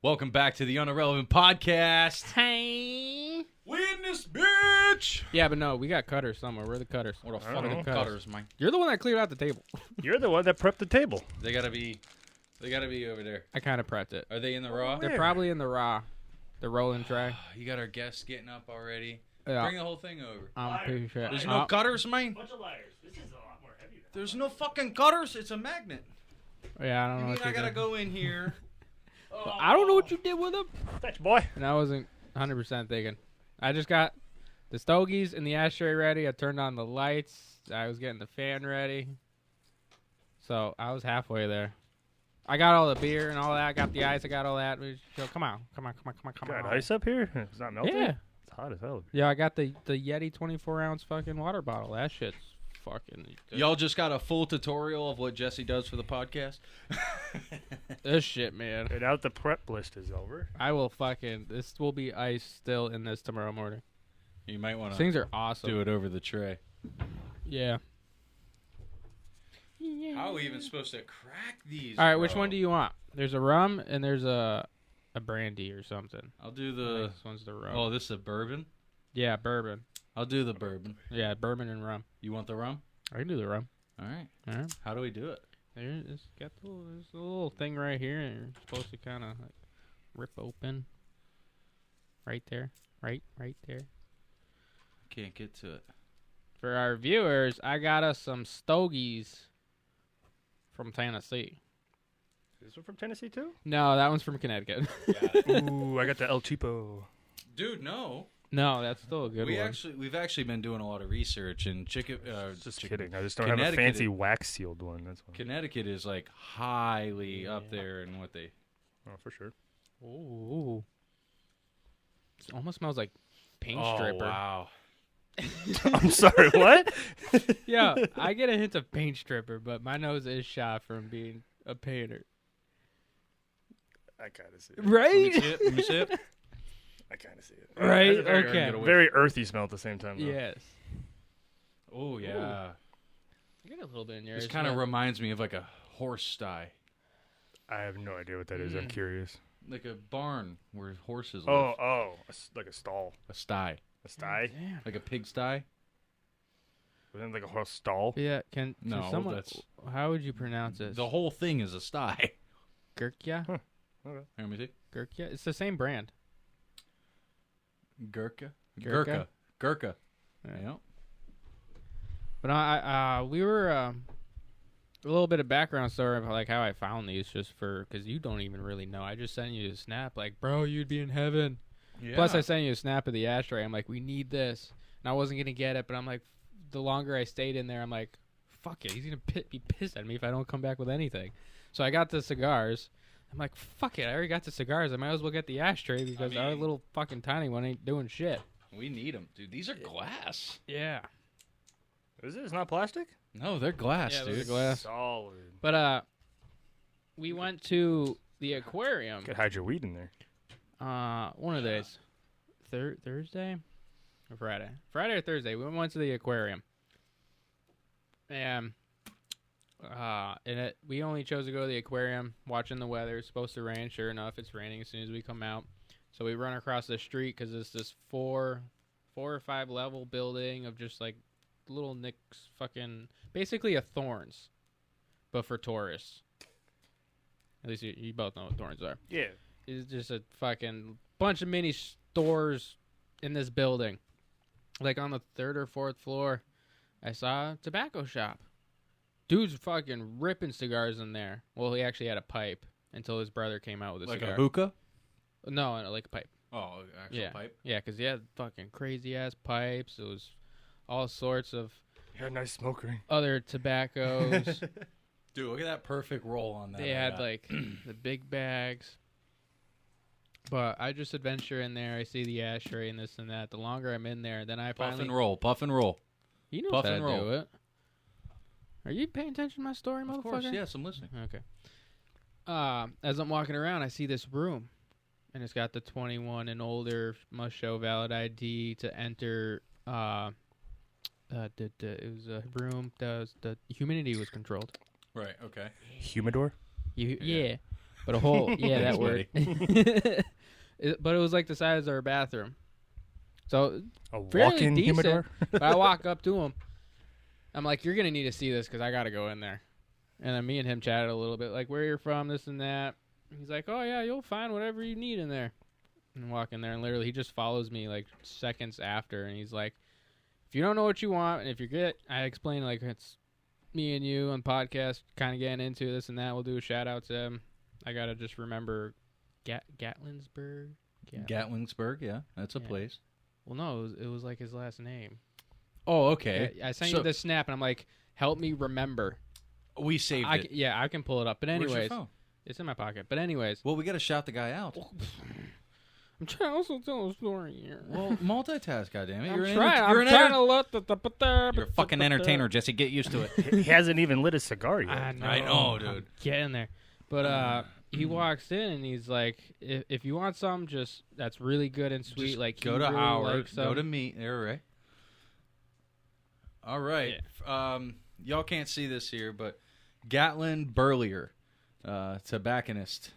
Welcome back to the Unirrelevant podcast. Hey. We in this bitch. Yeah, but no, we got cutters somewhere. Where are the cutters? What a I don't fucking know. cutters, man. You're the one that cleared out the table. You're the one that prepped the table. They gotta be over there. I kind of prepped it. Are they in the raw? They're probably in the raw, the rolling tray. You got our guests getting up already. Yeah. Bring the whole thing over. I'm pretty sure. There's no cutters, man. Bunch of liars. This is a lot more heavy than There's no fucking cutters. It's a magnet. Yeah, I don't You know. mean What I you gotta did. go in here? But I don't know what you did with them. Fetch, boy. And I wasn't 100% thinking. I just got the stogies and the ashtray ready. I turned on the lights. I was getting the fan ready. So I was halfway there. I got all the beer and all that. I got the ice. I got all that. So come on. Got ice up here? It's not melting? Yeah. It's hot as hell. Yeah, I got the Yeti 24-ounce fucking water bottle. That shit's fucking good. Y'all just got a full tutorial of what Jesse does for the podcast. This shit, man. And now that the prep list is over. I will fucking... This will be ice still in this tomorrow morning. You might want These to things are awesome. do it over the tray. Yeah. How are we even supposed to crack these? All right, which bro? one do you want? There's a rum and there's a brandy or something. I'll do the. This one's the rum. Oh, this is a bourbon. Yeah, bourbon. I'll do the bourbon. Yeah, bourbon and rum. You want the rum? I can do the rum. All right. All right. How do we do it? There's a little thing right here, and you're supposed to kind of like rip open. Right there. Right there. Can't get to it. For our viewers, I got us some stogies from Tennessee. Is this one from Tennessee, too? No, that one's from Connecticut. Ooh, I got the El Cheapo. Dude, no. No, that's still a good one. We've actually been doing a lot of research, and Just kidding. I just don't have a Connecticut fancy wax-sealed one. That's why. Connecticut is like highly up there in what they. Oh, for sure. Ooh. It almost smells like paint Oh stripper. wow. I'm sorry, what? Yeah, I get a hint of paint stripper, but my nose is shot from being a painter. I kind of see it. Right? Let me see it. I kind of see it. Right? That's a very, Okay. Very earthy smell at the same time, though. Yes. Oh yeah. Get a little bit in yours. This kind of reminds me of like a horse sty, I have no idea what that is. I'm curious. like a barn where horses Oh, live. like a stall. A sty, A sty? Damn. like a pig sty. Wasn't it like a horse stall? Yeah, can No, someone, that's- how would you pronounce it? The whole thing is a sty. Gurkha? Okay. Here, let me see. Gurkha? It's the same brand. Gurkha. Gurkha? Gurkha. Yeah. Yeah. But we were a little bit of background story of like how I found these, just for because you don't even really know. I just sent you a snap, like, bro, you'd be in heaven. Yeah. Plus, I sent you a snap of the ashtray. I'm like, we need this, and I wasn't gonna get it, but I'm like, the longer I stayed in there, I'm like, fuck it, he's gonna be pissed at me if I don't come back with anything. So I got the cigars. I'm like, fuck it, I already got the cigars. I might as well get the ashtray because our mean- little fucking tiny one ain't doing shit. We need them, dude. These are glass. Yeah. Is it? It's not plastic? No, they're glass, Yeah, those dude. are glass. Solid. But we went to the aquarium. Could hide your weed in there. One of these. Thursday or Friday? Friday or Thursday. We went to the aquarium. And we only chose to go to the aquarium watching the weather. It's supposed to rain. Sure enough, it's raining as soon as we come out. So we run across the street because it's this four or five level building of just like little nicks, fucking basically a Thorns, but for tourists. At least you both know what Thorns are. Yeah. It's just a fucking bunch of mini stores in this building. Like on the third or fourth floor, I saw a tobacco shop. Dude's fucking ripping cigars in there. Well, he actually had a pipe until his brother came out with a Like cigar. a hookah? No, like a pipe. Oh, actual Yeah. pipe. Yeah, because he had fucking crazy ass pipes. It was all sorts of You had a nice smoke ring. other tobaccos. Dude, look at that perfect roll on that. They had like the big bags. But I just adventure in there. I see the ashtray and this and that. The longer I'm in there, then I puff finally... and roll, puff and roll. He knows puff how to and roll. do it. Are you paying attention to my story, motherfucker? Of course, yes, I'm listening. Okay. As I'm walking around, I see this room. And it's got the 21 and older must show valid ID to enter. It was a room that was, the humidity was controlled. Right, okay. Humidor? Yeah. Yeah. But a whole that Thanks, word. But it was like the size of our bathroom. So A fairly walk-in decent. humidor. But I walk up to him. I'm like, you're going to need to see this because I got to go in there. And then me and him chatted a little bit, like, where you're from, this and that. He's like, oh, yeah, you'll find whatever you need in there. And walk in there, and literally he just follows me, like, seconds after. And he's like, if you don't know what you want, and if you get, I explain, like, it's me and you on podcast kind of getting into this and that. We'll do a shout-out to him. I got to just remember Gatlinburg? Gatlinburg, yeah. That's a Yeah. place. Well, no, it was like his last name. Oh, okay. I sent So- you the snap, and I'm like, help me remember. We saved it. Yeah, I can pull it up. But Where's your anyways, phone? it's in my pocket. But anyways, Well, we got to shout the guy out. I'm trying to also tell a story here. Well, multitask, goddammit. I'm You're trying. You're I'm an trying to let You're a fucking entertainer, Jesse. Get used to it. He hasn't even lit a cigar yet. I know, dude. Get in there. But he walks in and he's like, if you want something just that's really good and sweet, Just like go he to really our, likes go to them. meat. There, right. All right. Y'all can't see this here, but Gatlin Burlier, tobacconist.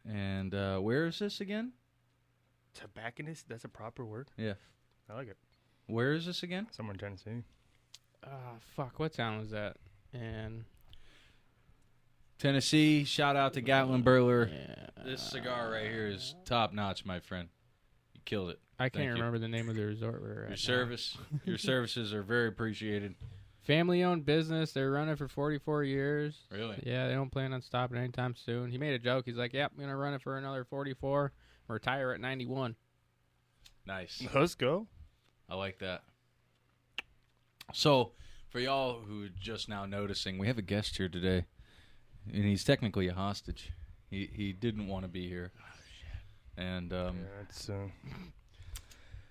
And where is this again? Tobacconist? That's a proper word? Yeah. I like it. Where is this again? Somewhere in Tennessee. Fuck, what town was that? And Tennessee. Shout out to Gatlin Burlier. yeah, This cigar right here is top notch, my friend. You killed it. I Thank can't you. remember the name of the resort we're at. Your services are very appreciated. Family-owned business. They're running for 44 years. Really? Yeah, they don't plan on stopping anytime soon. He made a joke. He's like, yep, I'm going to run it for another 44, retire at 91. Nice. Let's go. I like that. So, for y'all who are just now noticing, we have a guest here today, and he's technically a hostage. He didn't want to be here. Oh, shit. And,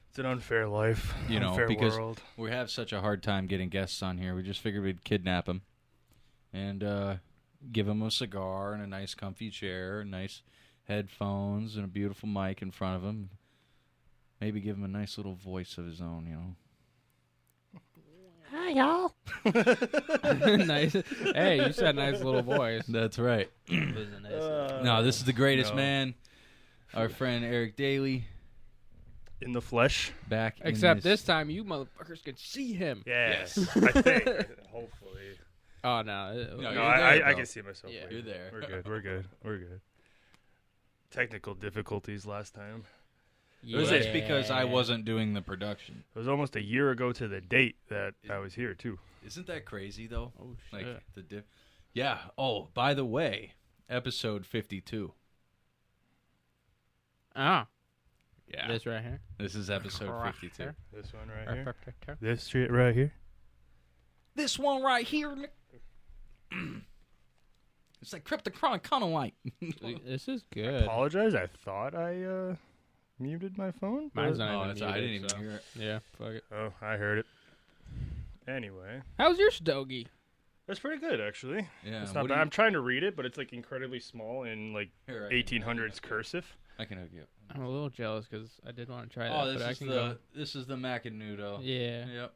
It's an unfair life. You know, unfair because world. we have such a hard time getting guests on here. We just figured we'd kidnap him and give him a cigar and a nice comfy chair, nice headphones, and a beautiful mic in front of him. Maybe give him a nice little voice of his own, you know. Hi, y'all. Nice. Hey, you said nice little voice. That's right. No, this is the greatest man, our friend Eric Daley. In the flesh. Back Except in this time, you motherfuckers can see him. Yes. I think. Hopefully. Oh, no. No, No, you're I there, bro. can see myself. Yeah. later. You're there. We're good. Technical difficulties last time. Yeah. That's because I wasn't doing the production. It was almost a year ago to the date that I was here, too. Isn't that crazy, though? Oh, shit. Like the Yeah. Oh, by the way, episode 52. Oh. Yeah. This right here. This is episode 52. This one right here. This shit right here. This one right here. It's like cryptochronic kind of white. This is good. Apologize. I thought I muted my phone. Mine's but- not Oh, even that's, I muted, didn't even so- hear it. Yeah, fuck it. Oh, I heard it. Anyway, How's your stogie? that's pretty good actually. Yeah. It's not what bad. do I'm trying to read it, but it's like incredibly small in like Here, I can- 1800s cursive. I can hook you up. I'm a little jealous because I did want to try that. Oh, but I this is can the go. this is the Macanudo. Yeah, Yep.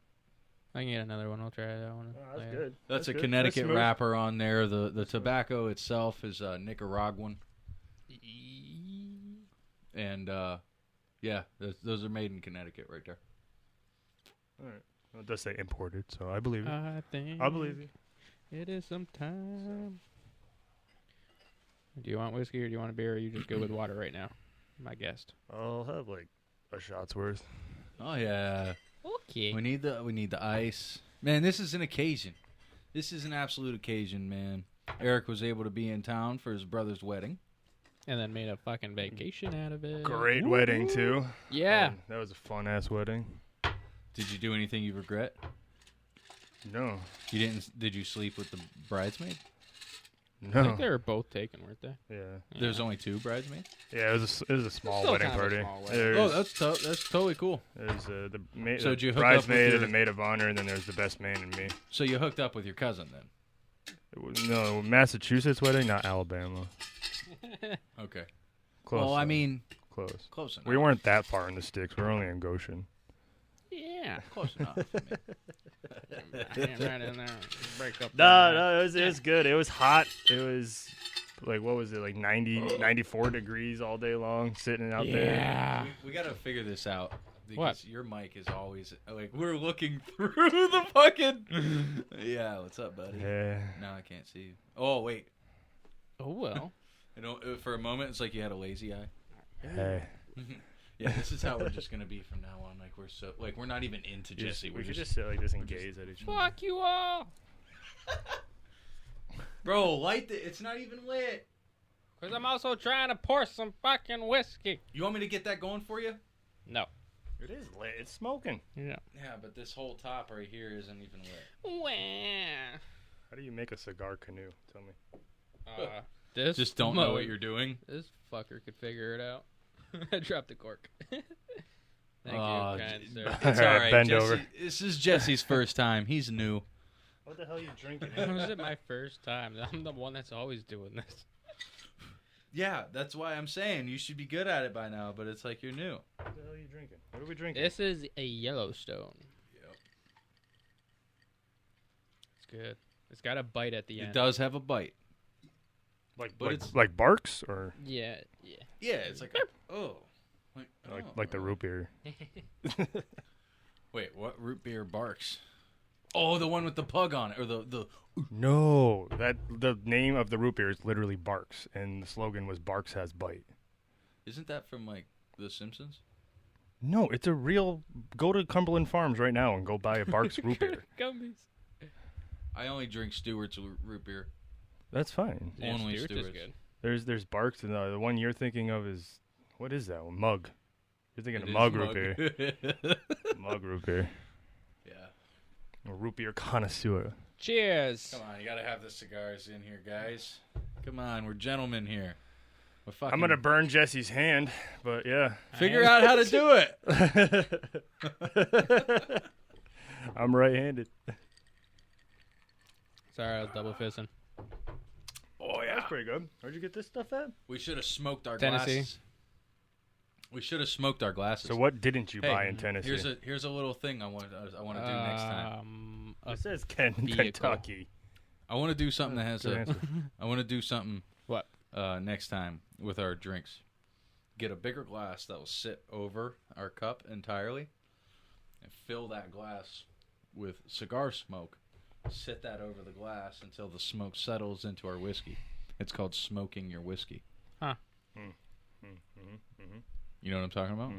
I can get another one. I'll try that one. Oh, that's later. good. That's a good. Connecticut That's smooth. wrapper on there. The tobacco itself is Nicaraguan, and yeah, those are made in Connecticut right there. All right. Well, it does say imported, so I believe it. I think I believe you. it is some time. Do you want whiskey or do you want a beer? Or you just go with water right now? My guest. I'll have like a shot's worth. Oh yeah, Okay. we need the ice. Man, this is an occasion. This is an absolute occasion, man. Eric was able to be in town for his brother's wedding. And then made a fucking vacation out of it. Great wedding too. Yeah. That was a fun ass wedding. Did you do anything you regret? No. You didn't? Did you sleep with the bridesmaid? I No. think they were both taken, weren't they? Yeah. There's only 2 bridesmaids. Yeah. It was a small still wedding kind of a party. small wedding. There's, Oh, that's totally cool. there's the So did you hook up bridesmaid with and your- the maid of honor, and then there's the best man and me. So you hooked up with your cousin then? No, Massachusetts wedding, not Alabama. Okay. Close. Well, I enough. mean, close. close enough. We weren't that far in the sticks. We're only in Goshen. Yeah. Close enough. Hand right in there. Break up. No, it was good. It was hot. It was like what was it, like 94 degrees all day long, sitting out there. Yeah. We got to figure this out. Because What? your mic is always like we're looking through the fucking. Yeah, what's up, buddy? Yeah. No, I can't see you. Oh wait, Oh well. you know, for a moment it's like you had a lazy eye. Hey. Yeah, this is how we're just gonna be from now on. Like we're not even into Jesse. We We're should just, just sit like this and gaze at each other. Fuck you all. bro, light the. It's not even lit. Cause I'm also trying to pour some fucking whiskey. You want me to get that going for you? No. It is lit. It's smoking. Yeah. Yeah, but this whole top right here isn't even lit. Wah. How do you make a cigar canoe? Tell me. This Just don't know what you're doing. This fucker could figure it out. I dropped the cork. Thank Aw, you, kind sir. It's all right. Bend Jesse, over. This is Jesse's first time. He's new. What the hell are you drinking? How is it my first time? I'm the one that's always doing this. Yeah, that's why I'm saying you should be good at it by now. But it's like you're new. What the hell are you drinking? What are we drinking? This is a Yellowstone. Yep. It's good. It's got a bite at the end. It does have a bite. But like, it's- like Barks or Yeah, yeah. Yeah, it's like like the root beer. Wait, what root beer barks? Oh, the one with the pug on it, or the. No, that the name of the root beer is literally Barks, and the slogan was Barks has bite. Isn't that from like The Simpsons? No, it's a real. Go to Cumberland Farms right now and go buy a Barks root beer. Gummies. I only drink Stewart's root beer. That's fine. Yeah, Only Stewart's is Stewart's. good. There's Barks, and the one you're thinking of is what is that one? Mug. You're thinking It of is mug root beer. beer. Mug root beer. Yeah. A root beer connoisseur. Cheers. Come on, you gotta have the cigars in here, guys. Come on, we're gentlemen here. We're fucking. I'm gonna burn Jesse's hand, but yeah. figure out how to do it. I'm right-handed. Sorry, I was double fisting. Oh yeah. That's pretty good. Where'd you get this stuff at? We should have smoked our Tennessee. glasses. We should have smoked our glasses. So what didn't you Hey, buy in Tennessee? Here's a little thing I want to do next time. It says Kentucky. vehicle. I want to do something that has Good a. answer. I want to do something. What? Next time with our drinks, get a bigger glass that will sit over our cup entirely, and fill that glass with cigar smoke. Sit that over the glass until the smoke settles into our whiskey. It's called smoking your whiskey. You know what I'm talking about?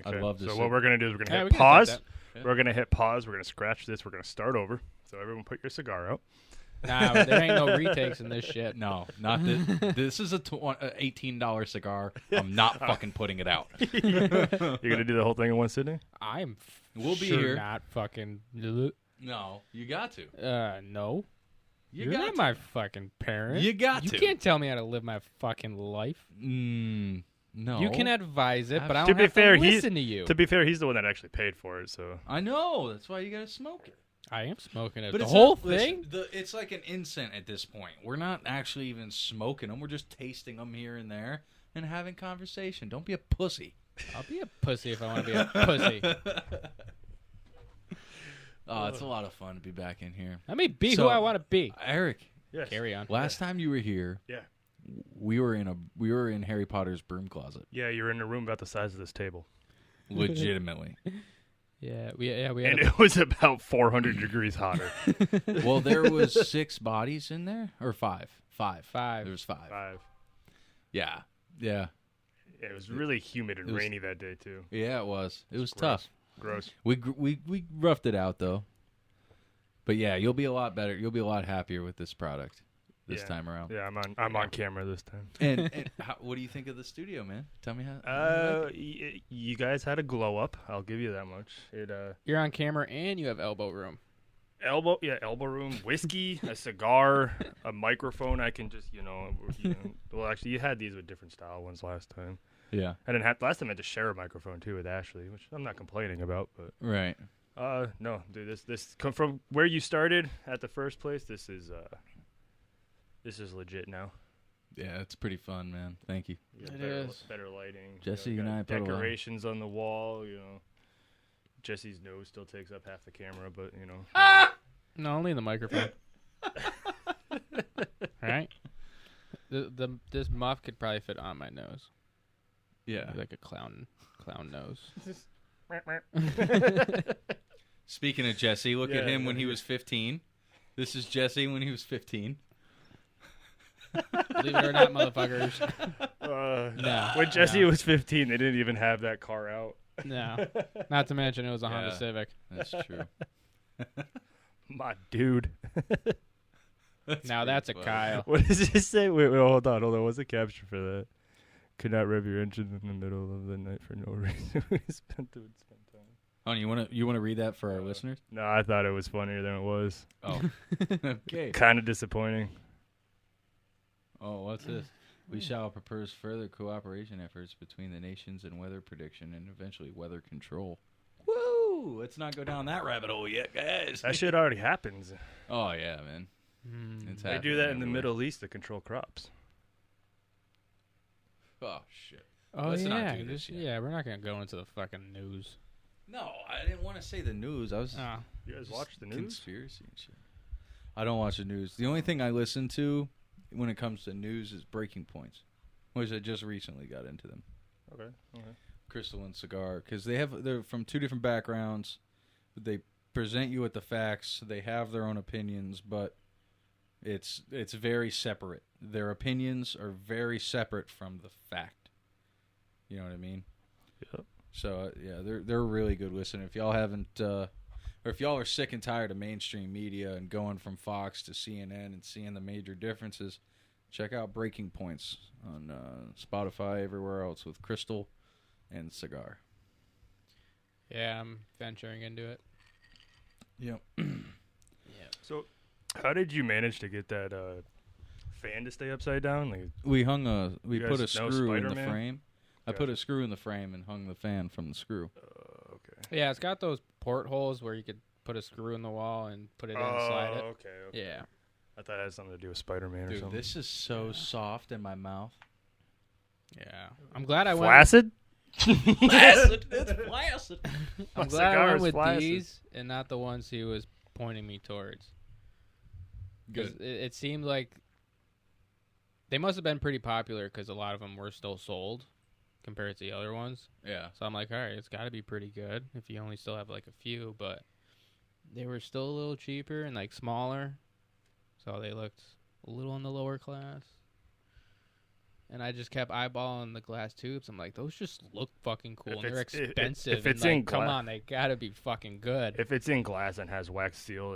I'd love to So see- what we're gonna do is we're gonna Yeah, hit we can attempt pause. that. Yeah. We're gonna hit pause. We're gonna scratch this. We're gonna start over. So everyone, put your cigar out. Nah, there ain't no retakes in this shit. No, not this. This is a $18 cigar. I'm not fucking putting it out. You're gonna do the whole thing in one sitting. I'm We'll be sure here. not fucking. No, you got to. No. You You're got not to. my fucking parent. You got You to. can't tell me how to live my fucking life. No. You can advise it, but I To don't be have fair, to listen to you. To be fair, he's the one that actually paid for it. So I know. That's why you got to smoke it. I am smoking it. But The it's whole not- listen, thing? it's like an incense at this point. We're not actually even smoking them. We're just tasting them here and there and having conversation. Don't be a pussy. I'll be a pussy if I want to be a pussy. Oh, it's a lot of fun to be back in here. Let me be So- who I want to be. Eric, yes. Carry on. last time you were here, Yeah. we were in Harry Potter's broom closet. Yeah, you're in a room about the size of this table, Legitimately. Yeah, we had and a, it was about 400 degrees hotter. Well, there was 6 bodies in there, or 5. 5. 5. There was 5. 5. Yeah. Yeah, it was really humid and It was- rainy that day too. Yeah, it was. It was Gross. tough. Gross. We roughed it out though. But yeah, you'll be a lot better. You'll be a lot happier with this product this Yeah. time around. Yeah, I'm on camera this time. And what do you think of the studio, man? Tell me how. You guys had a glow up. I'll give you that much. It You're on camera and you have elbow room. elbow room, whiskey, a cigar, a microphone. I can just well, actually, you had these with different style ones last time. Yeah. I didn't have last time. I had to share a microphone too with Ashley, which I'm not complaining about. But Right. no, dude, this come from where you started at the first place. This is legit now. Yeah, it's pretty fun, man. Thank you. You got It better, is. better lighting. Jesse you and got I put a lot- decorations on the wall. Jesse's nose still takes up half the camera, but No, only the microphone. All right. This muff could probably fit on my nose. Yeah. Like a clown nose. Speaking of Jesse, look at him yeah. when he was 15. This is Jesse when he was 15. Believe it or not, motherfuckers. No. When Jesse was 15, they didn't even have that car out. No. Not to mention it was a Honda Civic. That's true. My dude. Now that's a Kyle. What does it say? Wait, hold on. What's the caption for that? Could not rev your engine in the middle of the night for no reason. We spent time. Oh, you want to read that for our listeners? No, I thought it was funnier than it was. Oh. Okay. Kind of disappointing. Oh, what's this? We shall propose further cooperation efforts between the nations in weather prediction and eventually weather control. Woo! Let's not go down that rabbit hole yet, guys. That shit already happens. Oh, yeah, man. It's They do happening that in the everywhere. Middle East to control crops. Oh, shit. Oh, Let's yeah. not do this yet. Yeah, we're not going to go into the fucking news. No, I didn't want to say the news. I was You guys watch the news? conspiracy and shit. I don't watch the news. The only thing I listen to when it comes to news is Breaking Points, which I just recently got into them. Okay. Crystal and Cigar, because they're from two different backgrounds. They present you with the facts. They have their own opinions, but it's very separate. Their opinions are very separate from the fact. You know what I mean? Yep. So yeah, they're a really good listen. If y'all haven't, or if y'all are sick and tired of mainstream media and going from Fox to CNN and seeing the major differences, check out Breaking Points on Spotify, everywhere else, with Crystal and Cigar. Yeah, I'm venturing into it. Yep. So, how did you manage to get that fan to stay upside down? Like, We You put a guys know screw in the Spider-Man? frame. I put a screw in the frame and hung the fan from the screw. okay. Yeah, it's got those portholes where you could put a screw in the wall and put it in and slide it. Okay. Yeah. I thought it had something to do with Spider-Man or Dude, something. this is so soft in my mouth. Yeah. I'm glad I went. Flaccid? Flaccid. It's flaccid. I'm My glad I cigar went is with flaccid. these and not the ones he was pointing me towards. 'Cause Good. it seemed like they must have been pretty popular because a lot of them were still sold compared to the other ones. Yeah. So I'm like, all right, it's got to be pretty good if you only still have like a few, but they were still a little cheaper and like smaller. So they looked a little in the lower class. And I just kept eyeballing the glass tubes. I'm like, those just look fucking cool. If And they're it's- if expensive. it's and, like, in come gla- on, they got to be fucking good. If it's in glass and has wax seal,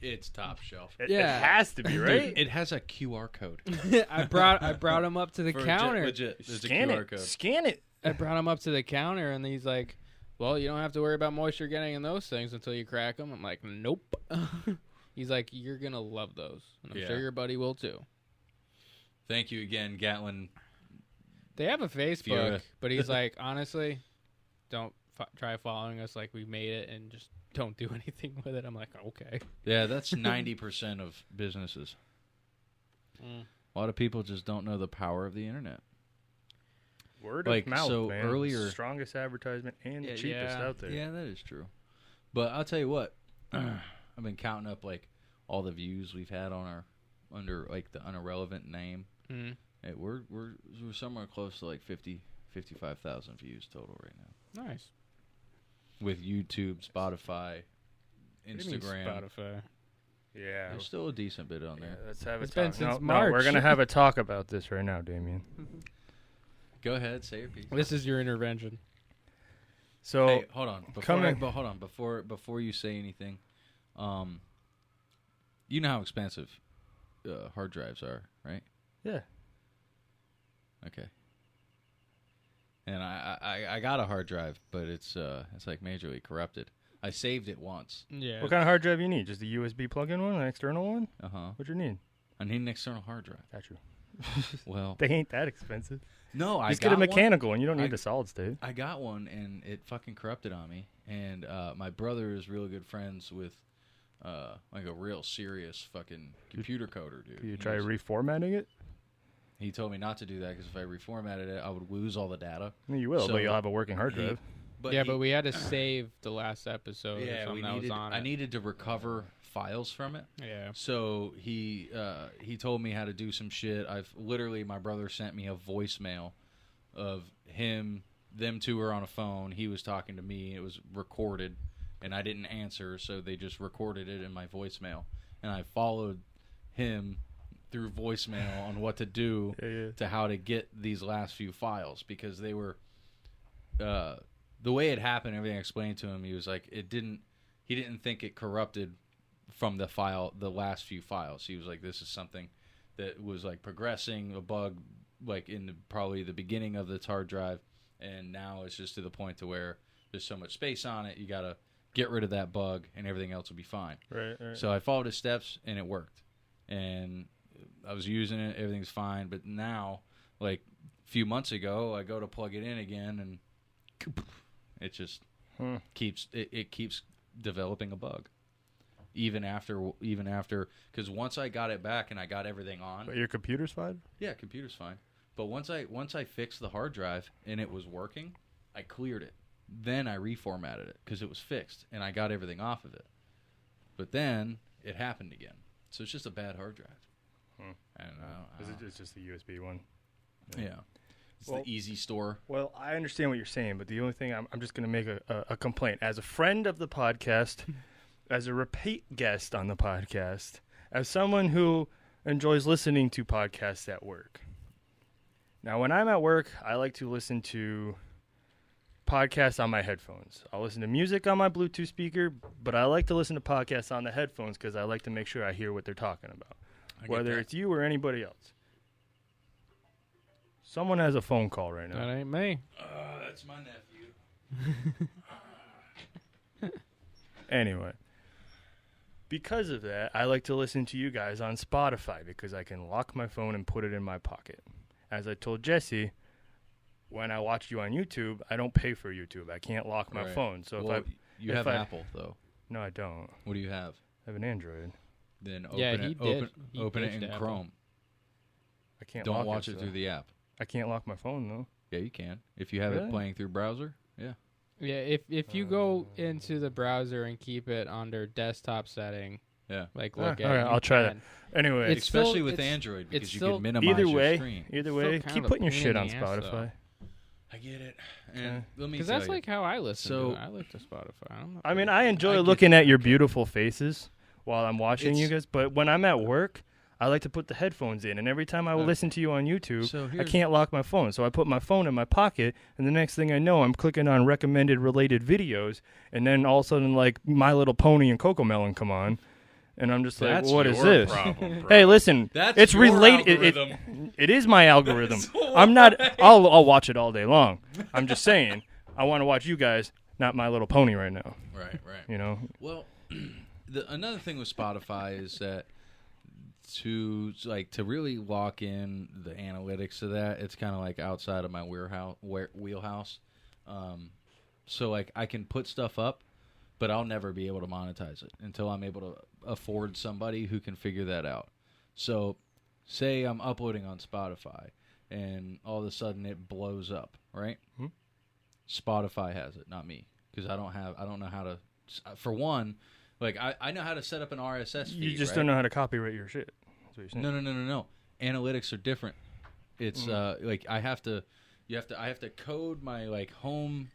It's top shelf. it Yeah. has to be, right? Dude, it has a QR code. I brought him up to the For counter. Legit. There's Scan a QR it. code. Scan it. I brought him up to the counter, and he's like, well, you don't have to worry about moisture getting in those things until you crack them. I'm like, nope. He's like, you're going to love those. And I'm Yeah. sure your buddy will, too. Thank you again, Gatlin. They have a Facebook, Fiora. but he's like, honestly, don't try following us like we made it and just don't do anything with it. I'm like, okay. Yeah, that's 90% of businesses. A lot of people just don't know the power of the internet. Word Like, of mouth, so man. earlier- Strongest advertisement and the cheapest yeah. out there. Yeah, that is true. But I'll tell you what, I've been counting up like all the views we've had on our under like the Unirrelevant name. Mm. Hey, we're somewhere close to like 55,000 views total right now. Nice. With YouTube, Spotify, What do you mean Instagram. Spotify. Yeah. There's still a decent bit on there. Let's have a It's talk. been since no, March. we're gonna have a talk about this right now, Damien. Go ahead, say your piece. This is your intervention. So Hey, hold on. coming- Hold on. Before you say anything, you know how expensive hard drives are, right? yeah, Okay. And I got a hard drive, but it's like majorly corrupted. I saved it once. Yeah. what kind of hard drive you need? Just a USB plug-in one, an external one? What you need? I need an external hard drive. Got you. Well, They ain't that expensive. no, I Just got get a one. mechanical one. You don't need I- a solid state. I got one, and it fucking corrupted on me. And my brother is really good friends with like a real serious fucking computer coder, dude. Do you He try was- reformatting it? He told me not to do that because if I reformatted it, I would lose all the data. I mean, you will, So but you'll have a working hard drive. But we had to save the last episode or yeah, something we that needed. was on I it. needed to recover files from it. Yeah. So he told me how to do some shit. My brother sent me a voicemail of them two were on a phone. He was talking to me. It was recorded, and I didn't answer, so they just recorded it in my voicemail. And I followed him through voicemail on what to do to how to get these last few files, because they were the way it happened. Everything I explained to him, he was like, he didn't think it corrupted from the last few files. He was like, this is something that was like progressing, a bug like in probably the beginning of this hard drive, and now it's just to the point to where there's so much space on it, you gotta get rid of that bug and everything else will be fine. Right. So I followed his steps and it worked, and I was using it, everything's fine. But now, like a few months ago, I go to plug it in again, and it just keeps developing a bug. Even after, because once I got it back and I got everything on. But your computer's fine? Yeah, computer's fine. But once I fixed the hard drive and it was working, I cleared it. Then I reformatted it because it was fixed and I got everything off of it. But then it happened again. So it's just a bad hard drive. I don't know. It's just the USB one. Yeah. It's the easy store. Well, I understand what you're saying, but the only thing I'm just going to make a complaint. As a friend of the podcast, as a repeat guest on the podcast, as someone who enjoys listening to podcasts at work. Now, when I'm at work, I like to listen to podcasts on my headphones. I'll listen to music on my Bluetooth speaker, but I like to listen to podcasts on the headphones because I like to make sure I hear what they're talking about, whether it's you or anybody else. Someone has a phone call right now. That ain't me. That's my nephew. Anyway, because of that, I like to listen to you guys on Spotify because I can lock my phone and put it in my pocket. As I told Jesse, when I watch you on YouTube, I don't pay for YouTube. I can't lock my phone. So you have Apple though. No, I don't. What do you have? I have an Android. Then open it in Chrome. I can't. Don't watch it through the app. I can't lock my phone though. Yeah, you can if you have it playing through browser. Yeah. Yeah, if you go into the browser and keep it under desktop setting, like look at. All right, I'll try that. Anyway, especially with Android, because you can minimize your screen. Either way, keep putting your shit on Spotify. I get it. And let me because that's like how I listen to it. I look to Spotify. I mean, I enjoy looking at your beautiful faces while I'm watching you guys, but when I'm at work, I like to put the headphones in, and every time I will listen to you on YouTube, I can't lock my phone. So I put my phone in my pocket, and the next thing I know, I'm clicking on recommended related videos, and then all of a sudden, like, My Little Pony and Cocomelon come on, and I'm just like, what is this? Problem, hey, listen, it's related. It is my algorithm. I'm not. I'll watch it all day long. I'm just saying, I want to watch you guys, not My Little Pony right now. Right. You know. Well, another thing with Spotify is that to really lock in the analytics of that, it's kind of like outside of my wheelhouse. So like I can put stuff up, but I'll never be able to monetize it until I'm able to afford somebody who can figure that out. So say I'm uploading on Spotify and all of a sudden it blows up, right? Mm-hmm. Spotify has it, not me, because I don't know how to, for one, like I know how to set up an RSS feed. You just don't know how to copyright your shit. That's what you're saying. No. Analytics are different. It's like I have to code my like home.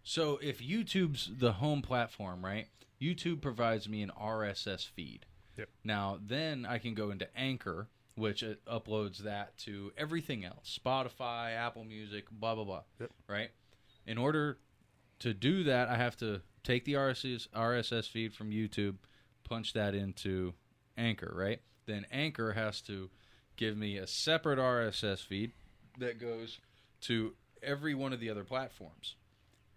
So if YouTube's the home platform, right? YouTube provides me an RSS feed. Yep. Now then I can go into Anchor, which it uploads that to everything else: Spotify, Apple Music, blah blah blah. Yep. Right. In order to do that, I have to take the RSS feed from YouTube, punch that into Anchor, right? Then Anchor has to give me a separate RSS feed that goes to every one of the other platforms.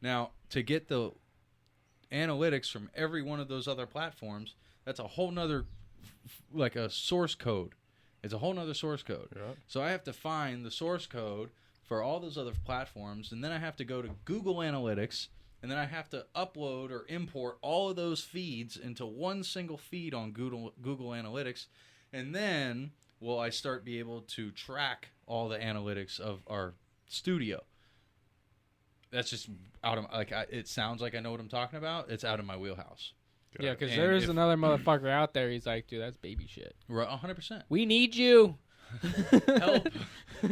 Now, to get the analytics from every one of those other platforms, that's a whole nother, like a source code. It's a whole nother source code. Yeah. So I have to find the source code for all those other platforms, and then I have to go to Google Analytics, and then I have to upload or import all of those feeds into one single feed on Google Analytics, and then will I start be able to track all the analytics of our studio. That's just out of it sounds like I know what I'm talking about. It's out of my wheelhouse. Yeah, because And there's if- another motherfucker out there. He's like, dude, that's baby shit. Right, 100%. We need you. Help,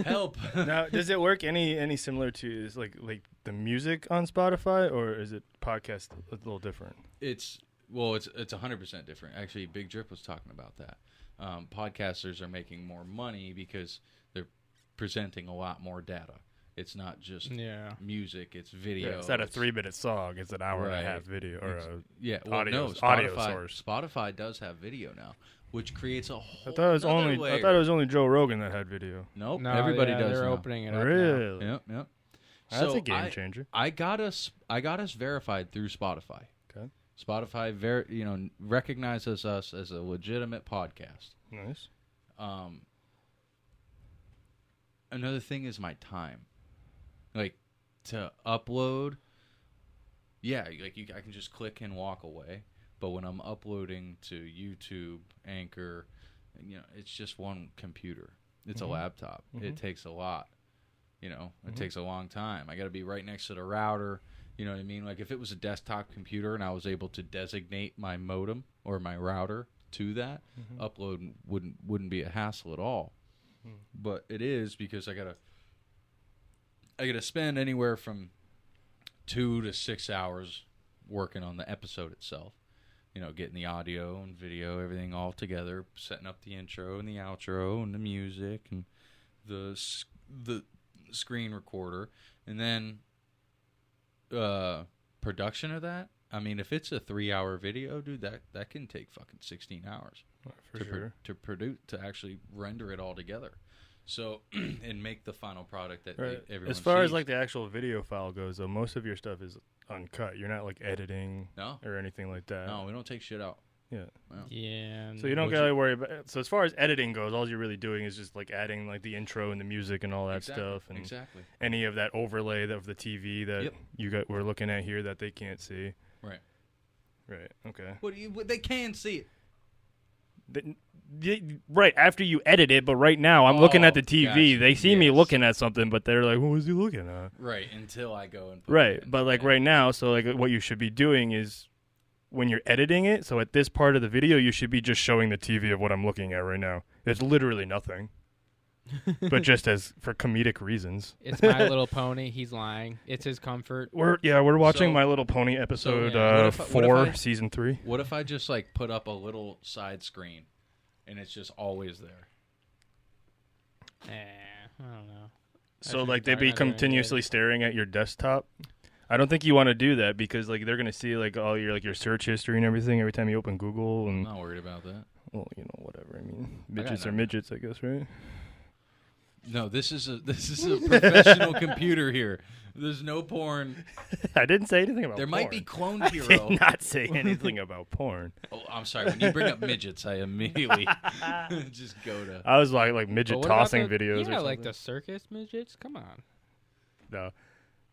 help. Now, does it work any similar to is like the music on Spotify, or is it podcast a little different? It's 100% different. Actually, Big Drip was talking about that. Podcasters are making more money because they're presenting a lot more data. It's not just music; it's video. Yeah, it's not a 3-minute song; it's an hour and a Right. half video or audio audio source. Spotify does have video now, which creates a whole. I thought it was only Joe Rogan that had video. Nope, No, everybody does. They're now. opening it up. Really? Yep. That's a game changer. I got us verified through Spotify. Okay. Spotify, recognizes us as a legitimate podcast. Nice. Another thing is my time. Like, to upload, I can just click and walk away. But when I'm uploading to YouTube, Anchor, it's just one computer. It's a laptop. It takes a lot. It takes a long time. I got to be right next to the router. You know what I mean? Like, if it was a desktop computer and I was able to designate my modem or my router to that, upload wouldn't be a hassle at all. But it is, because I gotta spend anywhere from 2 to 6 hours working on the episode itself. Getting the audio and video, everything all together, setting up the intro and the outro and the music and the screen recorder, and then production of that. I mean, if it's a 3-hour video, dude, that can take fucking 16 hours to produce, to actually render it all together. So, and make the final product that everyone As far as sees. like the actual video file goes, though, most of your stuff is uncut. You're not like editing or anything like that. No, we don't take shit out. Yeah. No. Yeah. So you don't gotta worry about it. So as far as editing goes, all you're really doing is just like adding like the intro and the music and all that stuff, and any of that overlay of the TV that we're looking at here that they can't see. Right. Okay. What they can see it. Right after you edit it, but right now I'm looking at the TV. Gotcha. They see me looking at something, but they're like, "What was he looking at?" Right, until I go and put Right, it in. but like right now, so like what you should be doing is when you're editing it. So at this part of the video, you should be just showing the TV of what I'm looking at right now. It's literally nothing, but just as for comedic reasons. It's My Little Pony. He's lying. It's his comfort. We're watching My Little Pony episode what 4, season 3. What if I just like put up a little side screen, and it's just always there? I don't know. So like they'd be continuously staring at your desktop. I don't think you want to do that because like they're gonna see like all your search history and everything every time you open Google. And I'm not worried about that. well, whatever. I mean, midgets are midgets, I guess, right? No, this is a professional computer here. There's no porn. I didn't say anything about There porn. might be Clone I Hero. did not say anything about porn. Oh, I'm sorry. When you bring up midgets, I immediately just go to. I was like midget But what about tossing the- videos. or Yeah, something. like the circus midgets. Come on. No,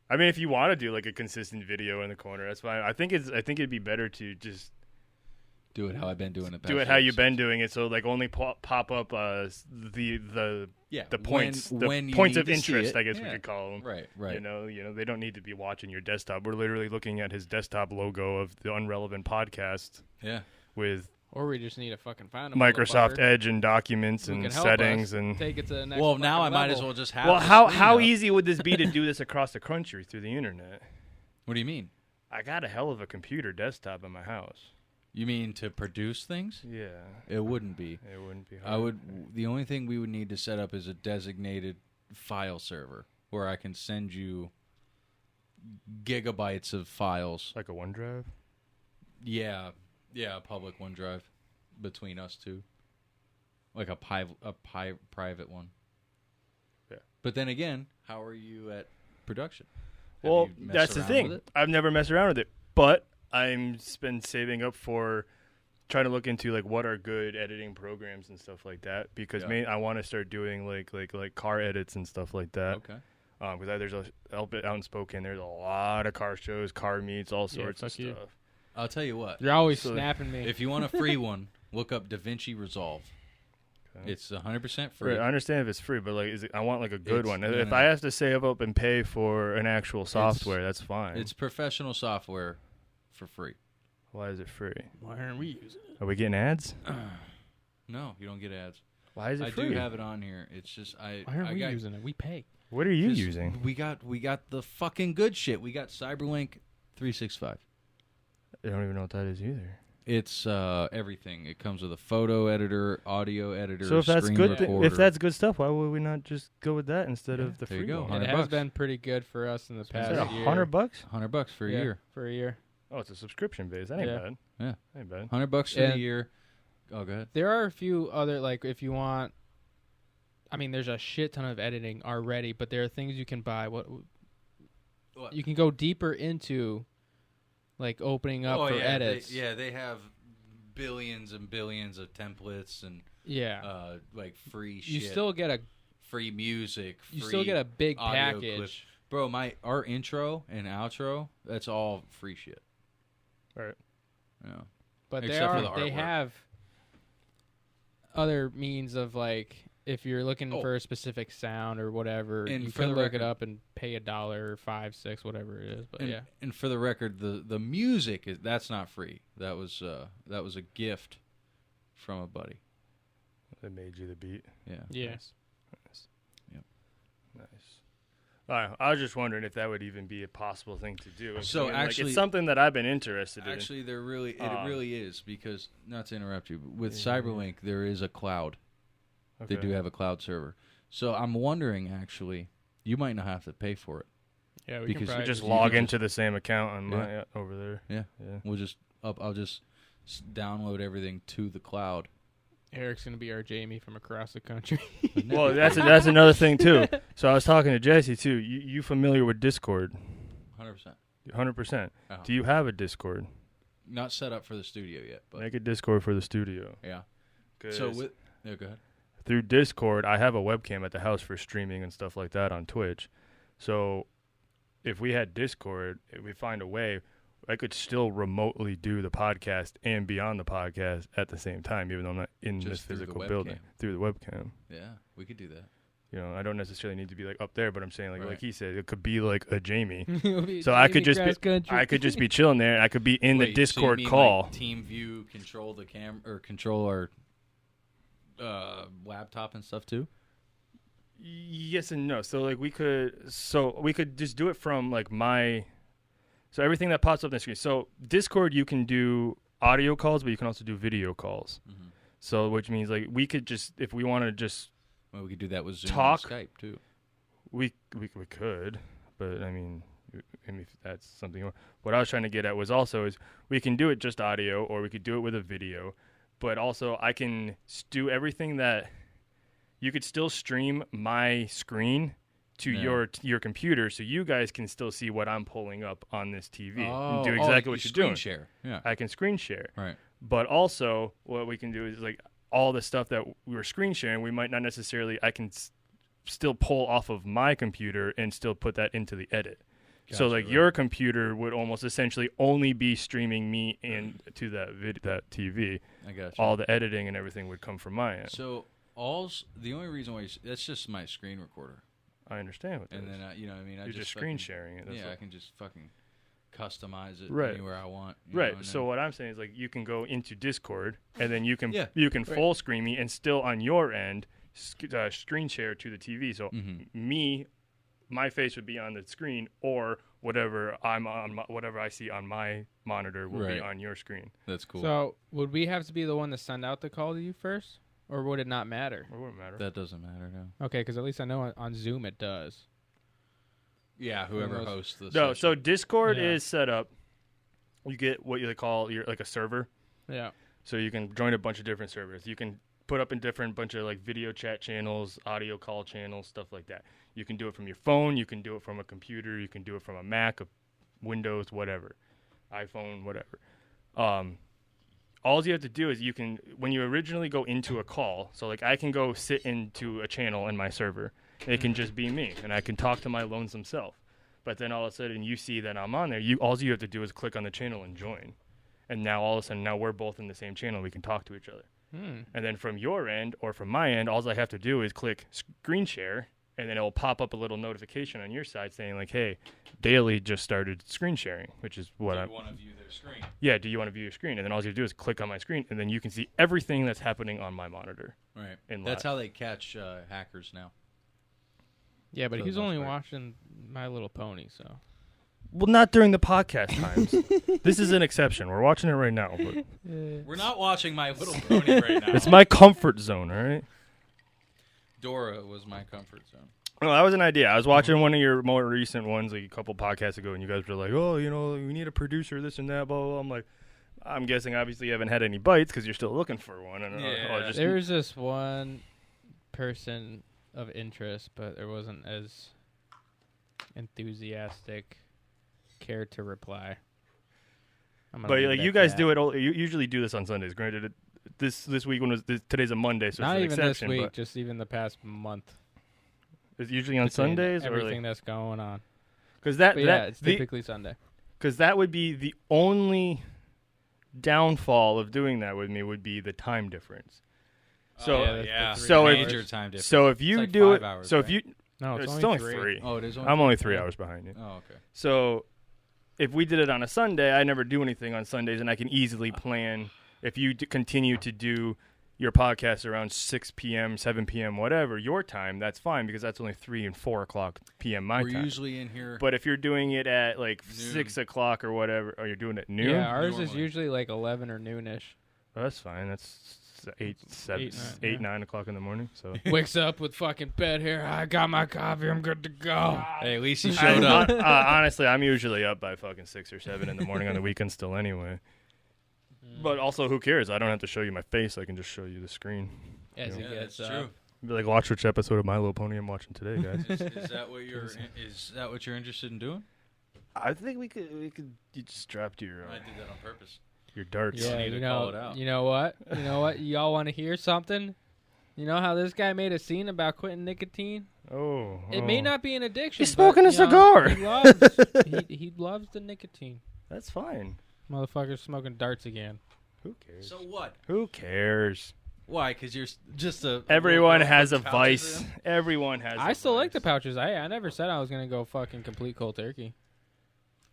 I mean if you want to do like a consistent video in the corner, that's fine. I think it'd be better to just Do it how I've been doing it. do it how you've been doing it. So like only pop up the points when you points need of to see interest, it. I guess Yeah. we could call them. Right. You know, they don't need to be watching your desktop. We're literally looking at his desktop logo of the Unrelevant podcast. Yeah. With Or we just need to fucking find a Microsoft motherfucker Edge and documents who and can help settings us and take it to the next. Well, now I fucking might as level. well just have. well, the how screen up. easy would this be to do this across the country through the internet? What do you mean? I got a hell of a computer desktop in my house. You mean to produce things? Yeah, It wouldn't be. it wouldn't be hard. The only thing we would need to set up is a designated file server where I can send you gigabytes of files. Like a OneDrive. Yeah, a public OneDrive between us two, like a private one. Yeah. But then again, how are you at production? Have Well, you messed that's the around thing. with it? I've never messed around with it, but I'm been saving up for trying to look into like what are good editing programs and stuff like that because I want to start doing like car edits and stuff like that. Okay. Because there's out in Spokane, there's a lot of car shows, car meets, all sorts of fuck you. stuff. I'll tell you what. You're always So- snapping me. If you want a free one, look up DaVinci Resolve. Okay. It's 100% free. Right, I understand if it's free, but like, I want like a good It's- one. no, If no. I have to save up and pay for an actual software, that's fine. It's professional software for free. Why is it free? Why aren't we using it? Are we getting ads? No, you don't get ads. Why is it free? I do have it on here. It's just Why aren't we using it? We pay. What are you using? We got the fucking good shit. We got Cyberlink 365. I don't even know what that is either. It's everything. It comes with a photo editor, audio editor, So if that's screen good, recorder. if that's good stuff, why would we not just go with that instead of the there free you go. one? It has been pretty good for us in the past Is that year. $100? $100 for a year. For a year. Oh, it's a subscription base. That ain't bad. Yeah, ain't bad. $100 for the year. Oh, go ahead. There are a few other, like, if you want. I mean, there's a shit ton of editing already, but there are things you can buy. What? You can go deeper into, like, opening up for edits. They have billions and billions of templates and like free shit. You still get a free music. You still get a big package, clips. Bro. Our intro and outro, that's all free shit. Right. Yeah. But Except for the they artwork. have other means of, like, if you're looking for a specific sound or whatever, And you for can the look record- it up and pay $1 or $5, $6, whatever it is. But And for the record, the music that's not free. That was a gift from a buddy. That made you the beat. Yeah. Yes. Nice. Yep. Nice. All right. I was just wondering if that would even be a possible thing to do. So it's something that I've been interested in. Actually, it really is, because, not to interrupt you, but with Cyberlink there is a cloud. Okay. They do have a cloud server. So I'm wondering, actually, you might not have to pay for it. Yeah, we Because can probably just you log can into the same account on my over there. Yeah. I'll just download everything to the cloud. Eric's gonna be our Jamie from across the country. Well, that's another thing too. So I was talking to Jesse too. You familiar with Discord? 100%. 100%. Uh-huh. Do you have a Discord? Not set up for the studio yet, but Make a Discord for the studio. yeah. 'Cause So go ahead. through Discord, I have a webcam at the house for streaming and stuff like that on Twitch. So if we had Discord, if we find a way, I could still remotely do the podcast and be on the podcast at the same time, even though I'm not in Just this through the physical building. webcam. Through the webcam. Yeah, we could do that. You know, I don't necessarily need to be like up there, but I'm saying like Right. he said, it could be like a Jamie. So So I could just be chilling there. And I could be in the Wait, Discord so you mean, call. like, team view, control the or control our laptop and stuff too. Yes and no. So like we could just do it from like so everything that pops up on the screen. So Discord, you can do audio calls, but you can also do video calls. Mm-hmm. So which means like we could just, if we want to just Well, we could do that with Zoom Talk. and Skype too. we could, but I mean if that's something. What I was trying to get at was also is we can do it just audio, or we could do it with a video, but also I can do everything that you could still stream my screen to your computer, so you guys can still see what I'm pulling up on this TV and do exactly what you're doing. Share. Yeah. I can screen share. Right. But also, what we can do is like all the stuff that we were screen sharing, we might not necessarily. I can still pull off of my computer and still put that into the edit. So Gotcha, like right. your computer would almost essentially only be streaming me into that TV. I got you. All the editing and everything would come from my end. So the only reason why that's just my screen recorder, I understand what that and is. then you know what I mean. You're just screen sharing it. That's Yeah, all. I can just fucking customize it Right. anywhere I want. you Right. know, and So then- what I'm saying is like you can go into Discord and then you can Yeah. full screen me and still on your end screen share to the TV. So my face would be on the screen, or whatever I'm on, whatever I see on my monitor will be Right. on your screen. That's cool. So would we have to be the one to send out the call to you first, or would it not matter? It wouldn't matter. that doesn't matter now. Okay, because at least I know on Zoom it does. Yeah, whoever Almost. hosts the No, so session. Discord Yeah. is set up. You get what you call like a server. Yeah. So you can join a bunch of different servers. You can put up in different bunch of like video chat channels, audio call channels, stuff like that. You can do it from your phone. You can do it from a computer. You can do it from a Mac, a Windows, whatever, iPhone, whatever. All you have to do is you can, when you originally go into a call, so like I can go sit into a channel in my server. It can just be me, and I can talk to my lonesome self. But then all of a sudden you see that I'm on there. All you have to do is click on the channel and join. And now all of a sudden, now we're both in the same channel. We can talk to each other. And then from your end or from my end, all I have to do is click screen share, and then it'll pop up a little notification on your side saying like, "Hey, Daley just started screen sharing," which is what Do you want to view their screen? Yeah, do you want to view your screen? And then all you do is click on my screen, and then you can see everything that's happening on my monitor. Right. In That's live. how they catch hackers now. Yeah, but For the he's most only part. watching My Little Pony, so. Well, not during the podcast times. This is an exception. We're watching it right now, but We're not watching My Little Pony right now. it's my comfort zone. All right. Dora was my comfort zone. Well, that was an idea. I was watching one of your more recent ones, like a couple podcasts ago, and you guys were like, "Oh, you know, we need a producer, this and that." Blah blah. Blah. I'm like, I'm guessing obviously you haven't had any bites because you're still looking for one. And Yeah. just There was this one person of interest, but there wasn't as enthusiastic care to reply. But like you guys do it. You usually do this on Sundays. Granted, this week one was today's a Monday, so Not it's an even exception. this week, But just even the past month. it's usually on Between Sundays or everything like that's going on. because But yeah, it's typically Sunday. because that would be the only downfall of doing that with me would be the time difference. So yeah, yeah, that's the so if- major time difference. so if you like do 5 it, hours, so if right? you No, it's it's only only three. Oh, it is. I'm only 3 Yeah. hours behind you. Oh, okay. So if we did it on a Sunday, I never do anything on Sundays, and I can easily plan. If you continue to do your podcast around 6 p.m., 7 p.m., whatever, your time, that's fine because that's only 3 and 4 o'clock p.m. my We're time. usually in here. But if you're doing it at like Noon. 6 o'clock or whatever, or you're doing it at noon, Yeah, ours is Normally. usually like 11 or noonish. well, that's fine. That's 8, 7, 8, 8, 9 o'clock in the morning. So Wakes up with fucking bed hair. I got my coffee. I'm good to go. Hey, at least he showed up. honestly, I'm usually up by fucking 6 or 7 in the morning on the weekend still anyway. But also, who cares? I don't have to show you my face. I can just show you the screen. As Yeah, he gets that's up. true. Be like, watch which episode of My Little Pony I'm watching today, guys. Is that what you're? Is that what you're interested in doing? I think we could you just strapped your I did that on purpose. your darts. don't Yeah, need you to call it know, out. you know what? You know what? Y'all want to hear something? You know how this guy made a scene about quitting nicotine? Oh, It may not be an addiction. He's smoking but, a you know, cigar. He loves, he loves the nicotine. That's fine. Motherfucker's smoking darts again. Who cares? So what? Who cares? Why? Because you're just a. Everyone little girl has a putting pouches vice. in? Everyone has. I a still like the vice. pouches. I never said I was gonna go fucking complete cold turkey.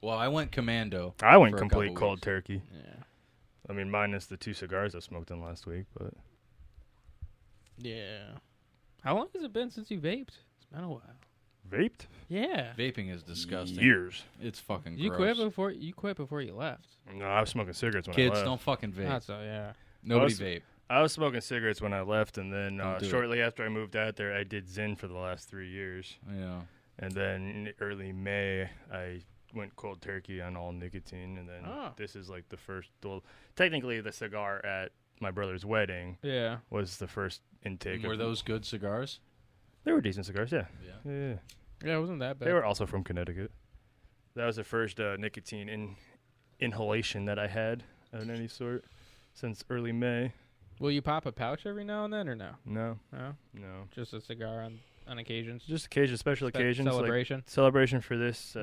Well, I went commando. I went for a complete couple cold weeks. turkey. Yeah. I mean, minus the 2 cigars I smoked in last week, but Yeah. How long has it been since you vaped? It's been a while. vaped Yeah. Vaping is disgusting. years. It's fucking You gross. quit before you left. No, I was smoking cigarettes when I Kids, left. don't fucking vape. That's yeah. Nobody Also- vape. I was smoking cigarettes when I left, and then Don't do it. shortly after I moved out there, I did Zyn for the last 3 years. Yeah. And then in early May, I went cold turkey on all nicotine, and then Oh. this is like the first. Well, technically, the cigar at my brother's wedding Yeah. was the first intake. Were of, those good cigars? They were decent cigars, yeah. Yeah. Yeah. Yeah, it wasn't that bad. They were also from Connecticut. That was the first nicotine inhalation that I had of any sort since early May. Will you pop a pouch every now and then or no? No, No. no. Just a cigar on occasions. Just occasion, special occasions, like Celebration. celebration for this. Yeah.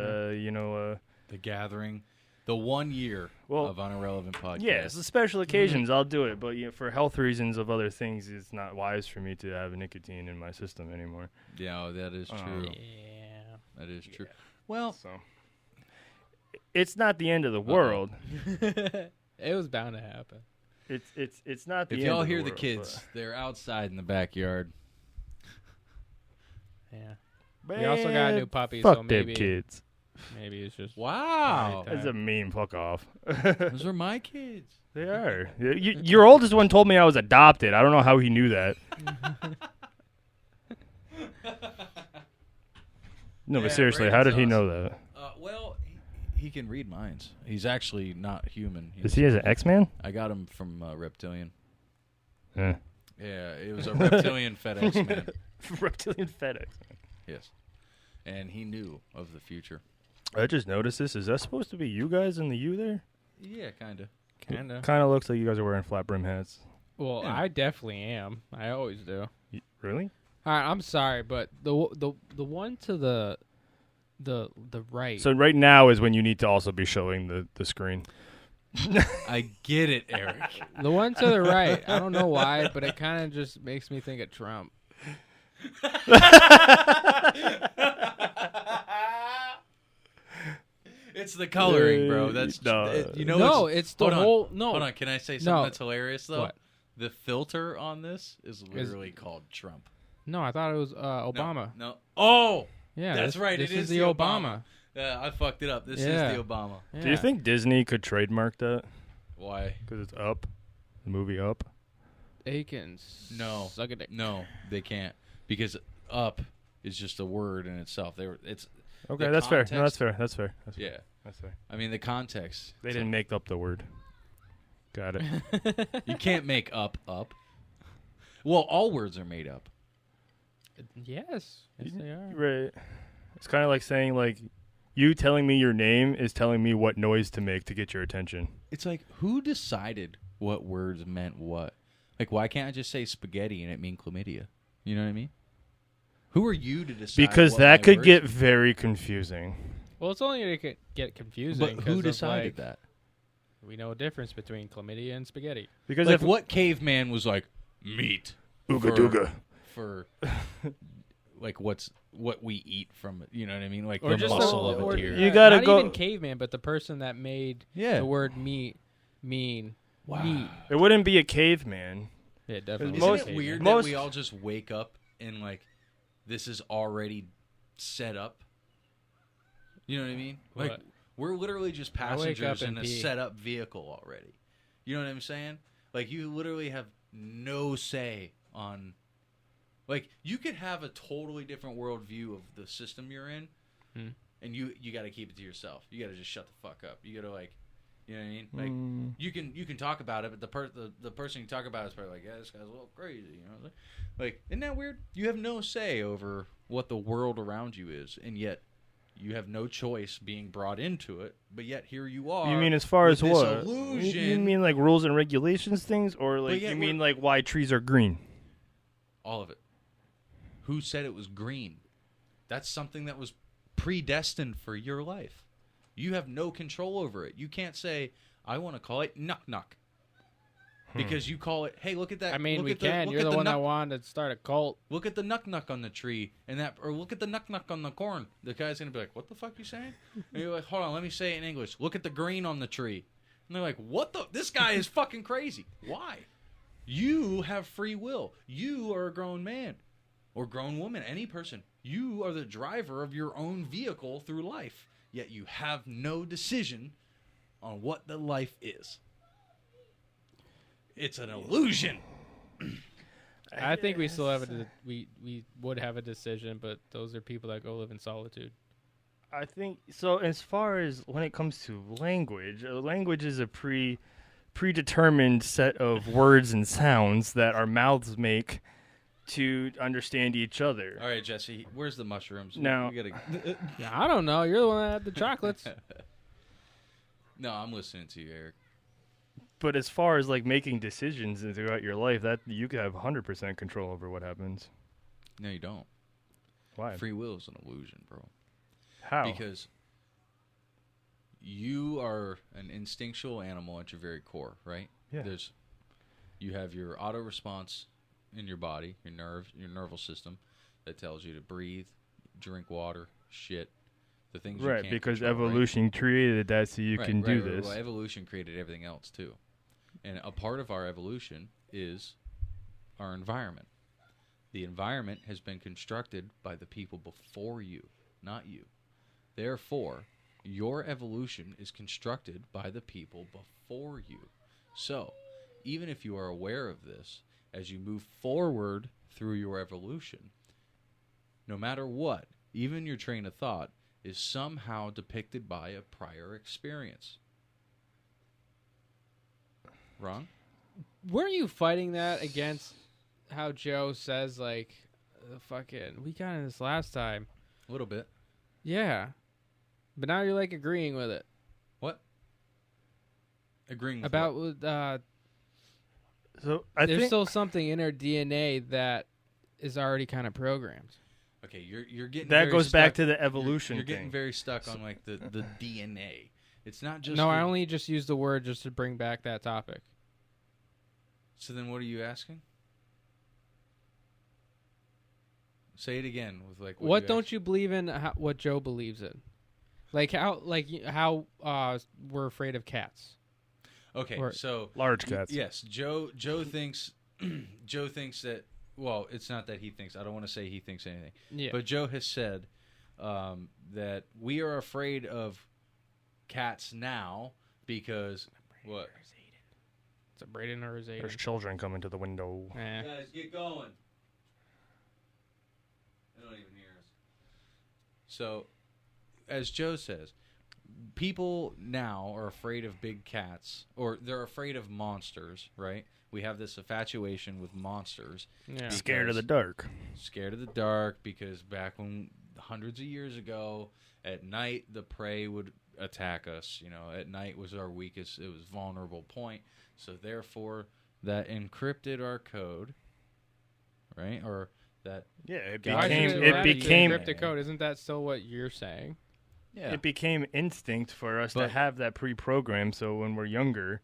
The gathering. The 1 year Well, of Unirrelevant podcast. yeah, it's the special occasions. I'll do it, but for health reasons of other things, it's not wise for me to have nicotine in my system anymore. Yeah, that is true. Yeah. That is true. Well, So it's not the end of the world. It was bound to happen. It's not the if end y'all of hear the the world, kids, they're outside in the backyard. Yeah. but We also got a new puppy, fuck so them maybe kids. it's just Wow. Right That's a meme. Fuck off. Those are my kids. They are. Your oldest one told me I was adopted. I don't know how he knew that. No, Yeah, but seriously, how did he Brandon's know that? Well, he can read minds. He's actually not human. Is he as an X-Man? I got him from Reptilian. Yeah. Yeah, it was a Reptilian FedEx man. Reptilian FedEx. Yes. And he knew of the future. I just noticed this. Is that supposed to be you guys in the U there? Yeah, kind of. kind of. Kind of looks like you guys are wearing flat brim hats. Well, Yeah. I definitely am. I always do. Really? All right, I'm sorry, but the one to the right. So right now is when you need to also be showing the screen. I get it, Eric. the one to the right. I don't know why, but it kind of just makes me think of Trump. It's the coloring, bro. That's No. you know. No, it's the hold on. whole. No, Hold on. Can I say something No. that's hilarious though? What? The filter on this is literally called Trump. No, I thought it was Obama. No. Oh, Yeah, that's right. This it is the Obama. Yeah, I fucked it up. This Yeah. is the Obama. Yeah. Do you think Disney could trademark that? Why? Because it's Up, the movie Up. Akins? No. Suck a dick. No, they can't because up is just a word in itself. It's Okay, the that's fair. No, context- that's fair. That's fair. That's fair. yeah. That's fair. I mean the context. They didn't make up the word. Got it. You can't make up. Well, all words are made up. Yes, they are. Right. It's kind of like saying like, you telling me your name is telling me what noise to make to get your attention. It's like who decided what words meant what? Like why can't I just say spaghetti and it mean chlamydia? You know what I mean? Who are you to decide? Because what that my could words get very confusing. Well, it's only going to get confusing. But 'cause who of, decided like, that? We know a difference between chlamydia and spaghetti. Because Like if what caveman was like meat Ooga dooga. for like what we eat from it? You know what I mean? Like Or the just muscle the, of or, a deer. You gotta not go- even caveman, but the person that made Yeah. the word meat mean Wow. meat. It wouldn't be a caveman. Yeah, definitely. Isn't most- it caveman. weird most- that we all just wake up and like this is already set up? You know what I mean? Like What? we're literally just I wake up passengers in and a pee. set up vehicle already. You know what I'm saying? Like you literally have no say on. Like you could have a totally different worldview of the system you're in, and you got to keep it to yourself. You got to just shut the fuck up. You got to like, you know what I mean? Like you can talk about it, but the person you talk about is probably like, yeah, this guy's a little crazy. You know, like isn't that weird? You have no say over what the world around you is, and yet you have no choice being brought into it. But yet here you are. You mean as far with as this what? illusion. You mean like rules and regulations things, or like yeah, you we're- mean like why trees are green? All of it. Who said it was green? That's something that was predestined for your life. You have no control over it. You can't say, I want to call it knock knock. Because you call it, hey, look at that. I mean, look we at can. look You're at the one nuck- that wanted to start a cult. Look at the knock knock on the tree, or look at the knock knock on the corn. The guy's gonna be like, "What the fuck you saying?" And you're like, "Hold on, let me say it in English. Look at the green on the tree." And they're like, "What the? This guy is fucking crazy. Why? You have free will. You are a grown man or grown woman, any person. You are the driver of your own vehicle through life. Yet you have no decision on what the life is. It's an illusion." I think we still have we would have a decision, but those are people that go live in solitude. I think so. As far as when it comes to language, language is a predetermined set of words and sounds that our mouths make to understand each other. All right, Jesse, where's the mushrooms? No. We gotta... Yeah, I don't know. You're the one that had the chocolates. No, I'm listening to you, Eric. But as far as like making decisions throughout your life, that you could have 100% control over what happens. No, you don't. Why? Free will is an illusion, bro. How? Because you are an instinctual animal at your very core, right? Yeah. You have your auto response in your body, your nervous system that tells you to breathe, drink water, shit, the things you right, can't because control, right? evolution created that so you can do this. Well, evolution created everything else too, and a part of our evolution is our environment. The environment has been constructed by the people before you, not you. Therefore, your evolution is constructed by the people before you. So, even if you are aware of this, as you move forward through your evolution, no matter what, even your train of thought is somehow depicted by a prior experience. Wrong? Weren't you fighting that against how Joe says, like, fucking, we got in this last time? A little bit. Yeah. But now you're, like, agreeing with it. What? Agreeing with About, what? So I there's think still something in our DNA that is already kind of programmed. Okay, you're getting that very goes stuck. back to the evolution You're thing. getting very stuck on like the DNA. It's not just No, the- I only just used the word just to bring back that topic. So then what are you asking? Say it again with like. What don't you believe in? What Joe believes in? Like how we're afraid of cats. Okay, so large cats. Yes, Joe thinks Joe thinks that. Well, it's not that he thinks. I don't want to say he thinks anything. Yeah. But Joe has said that we are afraid of cats now because what? It's a Brayden or a Zayden. There's children coming to the window. Guys, get going. They don't even hear us. So, as Joe says, people now are afraid of big cats, or they're afraid of monsters, right? We have this infatuation with monsters. Yeah. Scared of the dark. Scared of the dark because back when hundreds of years ago, at night the prey would attack us. You know, at night was our weakest, it was vulnerable point. So therefore, that encrypted our code, right? Or that it became encrypted code. Isn't that still what you're saying? Yeah. It became instinct for us to have that pre-programmed. So when we're younger,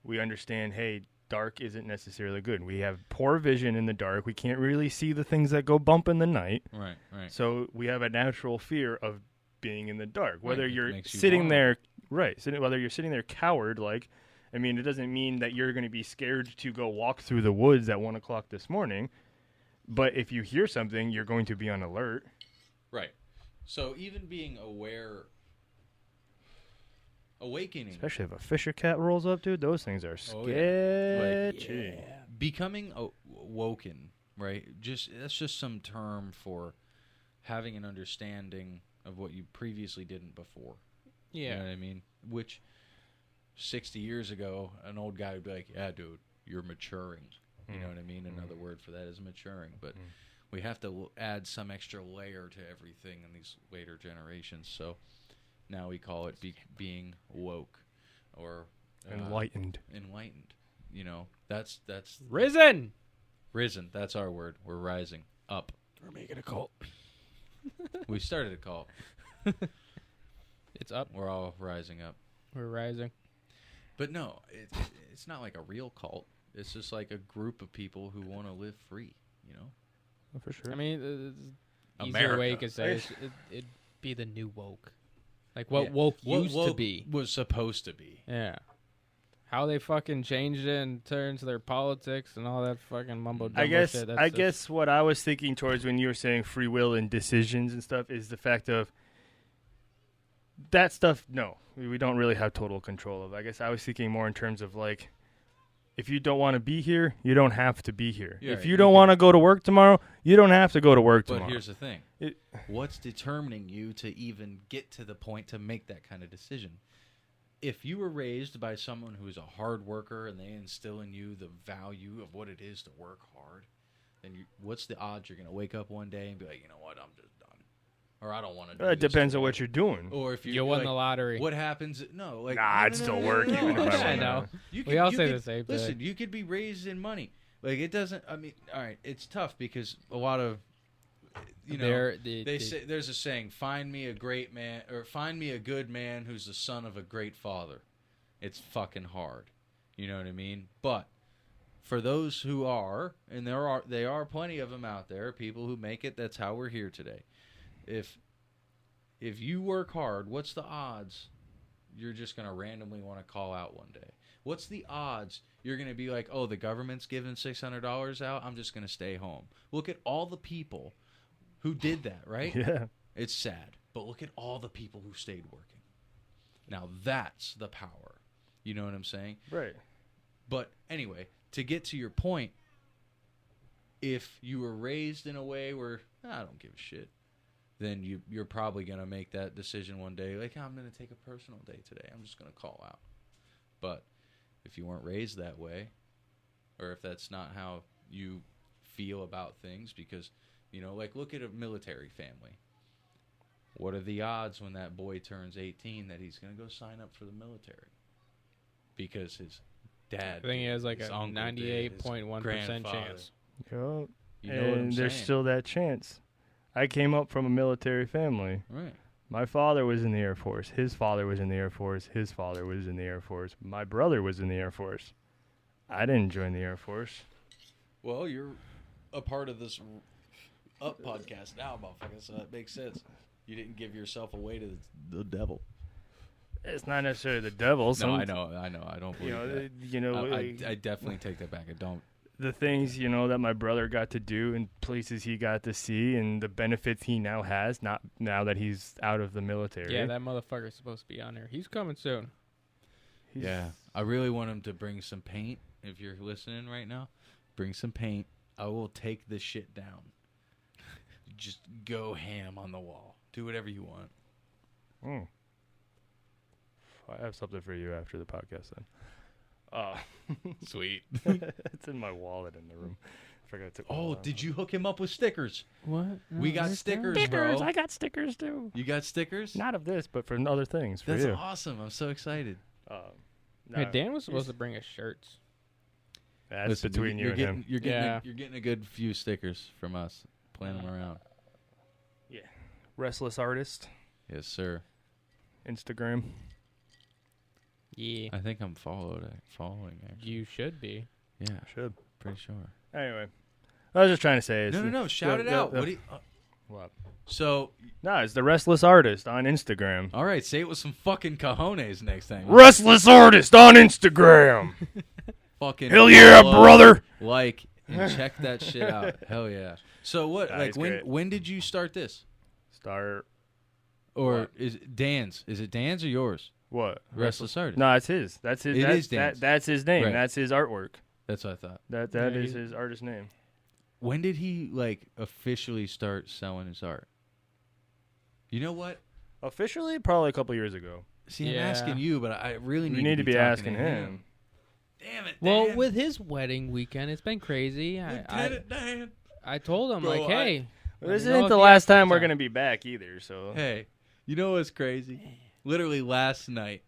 we understand, hey, dark isn't necessarily good. We have poor vision in the dark. We can't really see the things that go bump in the night. Right. So we have a natural fear of being in the dark. Whether you're sitting there, whether you're sitting there coward, like, I mean, it doesn't mean that you're going to be scared to go walk through the woods at 1 o'clock this morning. But if you hear something, you're going to be on alert. Right. So even being awakening. Especially if a fisher cat rolls up, dude, those things are sketchy. Becoming woken, right? That's just some term for having an understanding of what you previously didn't before. Yeah. You know what I mean? Which 60 years ago, an old guy would be like, yeah, dude, you're maturing. You know what I mean? Another word for that is maturing. But we have to add some extra layer to everything in these later generations. So now we call it being woke or enlightened. Enlightened. You know, that's risen. That's our word. We're rising up. We're making a cult. We started a cult. It's up. We're all rising up. We're rising. But no, it's not like a real cult. It's just like a group of people who want to live free, you know? Oh, for sure. I mean, America. Easier way you could say it'd be the new woke. Like what woke used to be. Was supposed to be. Yeah. How they fucking changed it and turned to their politics and all that fucking mumbo jumbo shit. I guess what I was thinking towards when you were saying free will and decisions and stuff is the fact of that stuff, no, we don't really have total control of. I guess I was thinking more in terms of like, if you don't want to be here, you don't have to be here. Yeah, if you don't want to go to work tomorrow, you don't have to go to work tomorrow. But here's the thing. What's determining you to even get to the point to make that kind of decision? If you were raised by someone who is a hard worker and they instill in you the value of what it is to work hard, then what's the odds you're going to wake up one day and be like, you know what, I'm just done. Or I don't want to do It depends on what you're doing. Or if you won the lottery. What happens? No, like I'd still work even if I I know. We all say the same thing. Listen, you could be raised in money. Like it doesn't. I mean, all right, it's tough because a lot of, you know, they say there's a saying: "Find me a great man, or find me a good man who's the son of a great father." It's fucking hard. You know what I mean? But for those who are, and there are plenty of them out there, people who make it. That's how we're here today. If you work hard, what's the odds you're just going to randomly want to call out one day? What's the odds you're going to be like, oh, the government's giving $600 out, I'm just going to stay home? Look at all the people who did that, right? Yeah. It's sad, but look at all the people who stayed working. Now that's the power. You know what I'm saying? Right. But anyway, to get to your point, if you were raised in a way where, I don't give a shit, then you're probably going to make that decision one day, like, I'm going to take a personal day today. I'm just going to call out. But if you weren't raised that way, or if that's not how you feel about things, because, you know, like, look at a military family. What are the odds when that boy turns 18 that he's going to go sign up for the military? Because his dad, I think he has like a 98.1% chance. Yep. You know what I'm and there's saying? still that chance. I came up from a military family. Right. My father was in the Air Force. His father was in the Air Force. His father was in the Air Force. My brother was in the Air Force. I didn't join the Air Force. Well, you're a part of this up podcast now, motherfucker. So that makes sense. You didn't give yourself away to the devil. It's not necessarily the devil. No, I know. I don't believe that. I definitely take that back. I don't. The things, that my brother got to do and places he got to see and the benefits he now has, not now that he's out of the military. Yeah, that motherfucker's supposed to be on there. He's coming soon. Yeah. I really want him to bring some paint. If you're listening right now, bring some paint. I will take this shit down. Just go ham on the wall. Do whatever you want. I have something for you after the podcast then. Sweet. It's in my wallet in the room. I forgot to. Oh, did you hook him up with stickers? What? We got stickers, Stickers! bro. I got stickers too. You got stickers? Not of this, but for other things. For That's you. awesome. I'm so excited. Hey, Dan was supposed to bring us shirts. That's Listen, between you and him. You're getting a good few stickers from us. Playing them around. Yeah. Restless Artist. Yes, sir. Instagram. Yeah. I think I'm following. Actually. You should be. Yeah, Should. pretty sure. Anyway. I was just trying to say. No. Shout it out. What? What? So. No, it's the Restless Artist on Instagram. All right, say it with some fucking cojones next time. Restless Artist on Instagram. Fucking. Hell yeah, follow, brother. Like and check that shit out. Hell yeah. So what? That like is when? great. When did you start this? Start. Or What? is it Dan's? Is it Dan's or yours? What? Restless Artist. No, it's his. That's his. It That's, is Dan's. that's his name. Right. That's his artwork. That's what I thought. That Yeah, is you- his artist name. When did he like officially start selling his art? You know what? Officially, probably a couple years ago. See, I'm Yeah. asking you, but I really You need need to be talking asking him. Damn it, Well, Dan. with his wedding weekend, it's been crazy. Lieutenant Dan. I told him, Bro, like, hey. This let me know isn't if the you last have time we're time. gonna be back either. So Hey, you know what's crazy? Literally last night,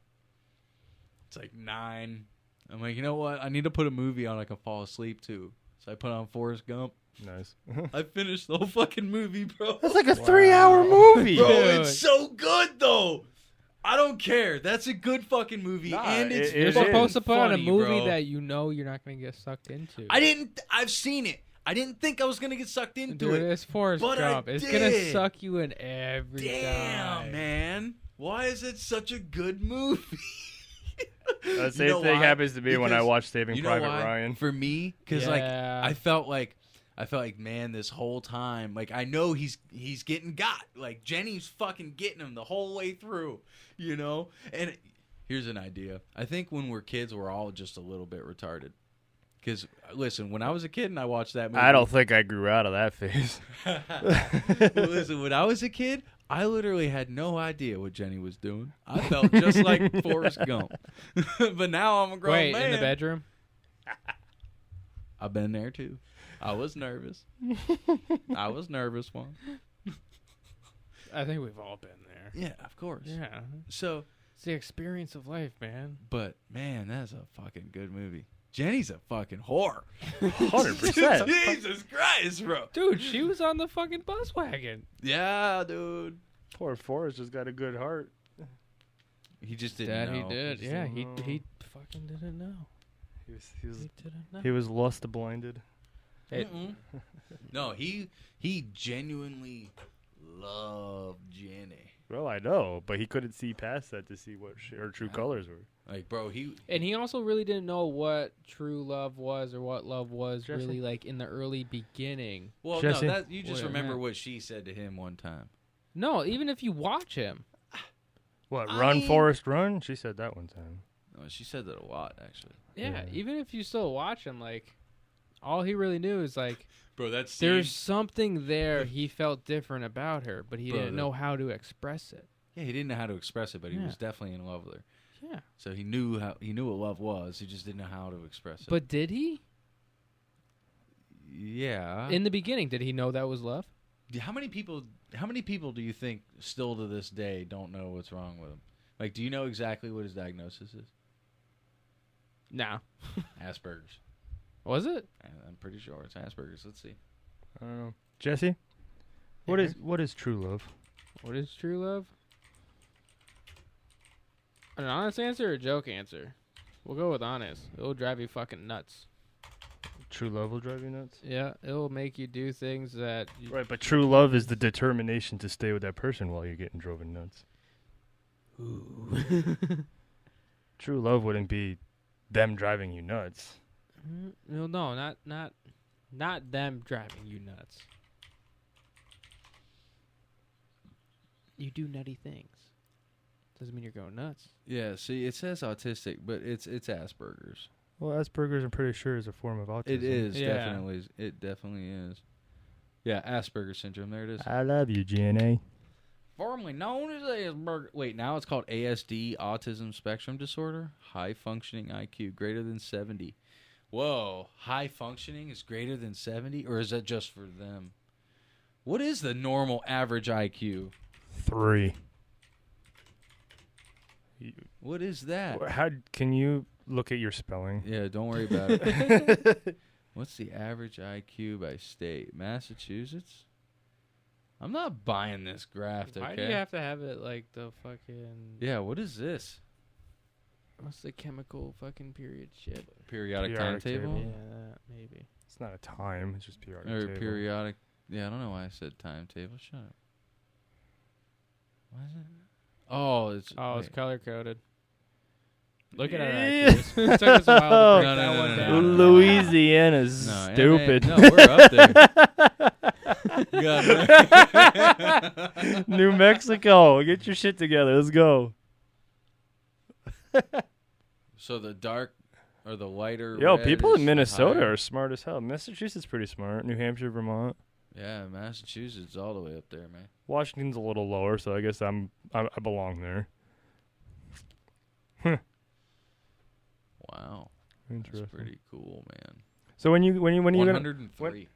it's like 9. I'm like, you know what? I need to put a movie on I can fall asleep to. So I put on Forrest Gump. nice. I finished the whole fucking movie, bro. That's like a 3-hour movie. Bro, Dude. it's so good though. I don't care. That's a good fucking movie, Nah, and it's it You're is. supposed to put on a funny, movie bro. that you know you're not going to get sucked into. I've seen it. I didn't think I was gonna get sucked into Dude, it. it's Forrest but I Gump. It's going to did. suck you in every Damn, time. man. Why is it such a good movie? The You same know thing why? happens to me when I Because- watch Saving You know Private why? Ryan. For me, because Yeah. I felt like, man, this whole time, like I know he's getting got. Like Jenny's fucking getting him the whole way through, you know. And here's an idea. I think when we're kids, we're all just a little bit retarded. Because listen, when I was a kid and I watched that movie, I don't think I grew out of that phase. Well, listen, when I was a kid, I literally had no idea what Jenny was doing. I felt just like Forrest Gump. But now I'm a grown Wait, man. in the bedroom? I've been there too. I was nervous. I was nervous one. I think we've all been there. Yeah, of course. Yeah. So, It's the experience of life, man. but man, that's a fucking good movie. Jenny's a fucking whore. 100%. Jesus Christ, bro. Dude, she was on the fucking bus wagon. Yeah, dude. Poor Forrest just got a good heart. He just didn't know. He did. just Yeah, didn't know. he fucking didn't know. He He didn't know. he was lust blinded. Hey, No, he genuinely loved Jenny. Well, I know, but he couldn't see past that to see what her true colors were. Like, bro, and he also really didn't know what true love was or what love was Jesse? really like in the early beginning. well, Jesse? no, that you just Wait, remember man. what she said to him one time. No, even if you watch him. What? I Run, mean- Forrest, run. She said that one time. No, she said that a lot, actually. Yeah, Yeah. even if you still watch him, like, all he really knew is, like, Bro, that's there's something there he felt different about her, but he Bro, didn't know how to express it. yeah, he didn't know how to express it, but he Yeah. was definitely in love with her. Yeah. So he knew what love was. He just didn't know how to express it. But did he? yeah, In the beginning, did he know that was love? how many people do you think still to this day don't know what's wrong with him? Like, do you know exactly what his diagnosis is? No. Asperger's. Was it? I'm pretty sure it's Asperger's. Let's see. I don't know. Jesse, what is true love? What is true love? An honest answer or a joke answer? We'll go with honest. It'll drive you fucking nuts. True love will drive you nuts. Yeah, it'll make you do things that. Right, but true love is the determination to stay with that person while you're getting driven nuts. Ooh. True love wouldn't be them driving you nuts. No, not them driving you nuts. You do nutty things. Doesn't mean you're going nuts. Yeah, see, it says autistic, but it's Asperger's. Well, Asperger's, I'm pretty sure, is a form of autism. It is, Yeah. definitely. It definitely is. Yeah, Asperger's syndrome. There it is. I love you, GNA. Formerly known as Asperger. Wait, now it's called ASD, Autism Spectrum Disorder. High functioning IQ, greater than 70. Whoa, high functioning is greater than 70? Or is that just for them? What is the normal average IQ? 3. What is that? How can you look at your spelling? Yeah, don't worry about it. What's the average IQ by state? Massachusetts? I'm not buying this graph, okay? Why do you have to have it like the fucking... Yeah, what is this? What's the chemical fucking period shit? Periodic Periodic timetable? table. Yeah, that, maybe. It's not a time. It's just periodic Or table. periodic... Yeah, I don't know why I said timetable. Shut up. Why is it? Oh, it's... Oh, it's wait. color-coded. Look at Yeah. our IQs. It took us a while to break No, that no, one no, down. no, no, no. Louisiana's No, stupid. No, we're up there. God, New Mexico, get your shit together. Let's go. So the dark or the lighter Yo, red people is in Minnesota higher. are smart as hell. Massachusetts pretty smart. New Hampshire, Vermont. Yeah, Massachusetts all the way up there, man. Washington's a little lower, so I guess I belong there. Wow. That's Interesting. pretty cool, man. So when you gonna 103.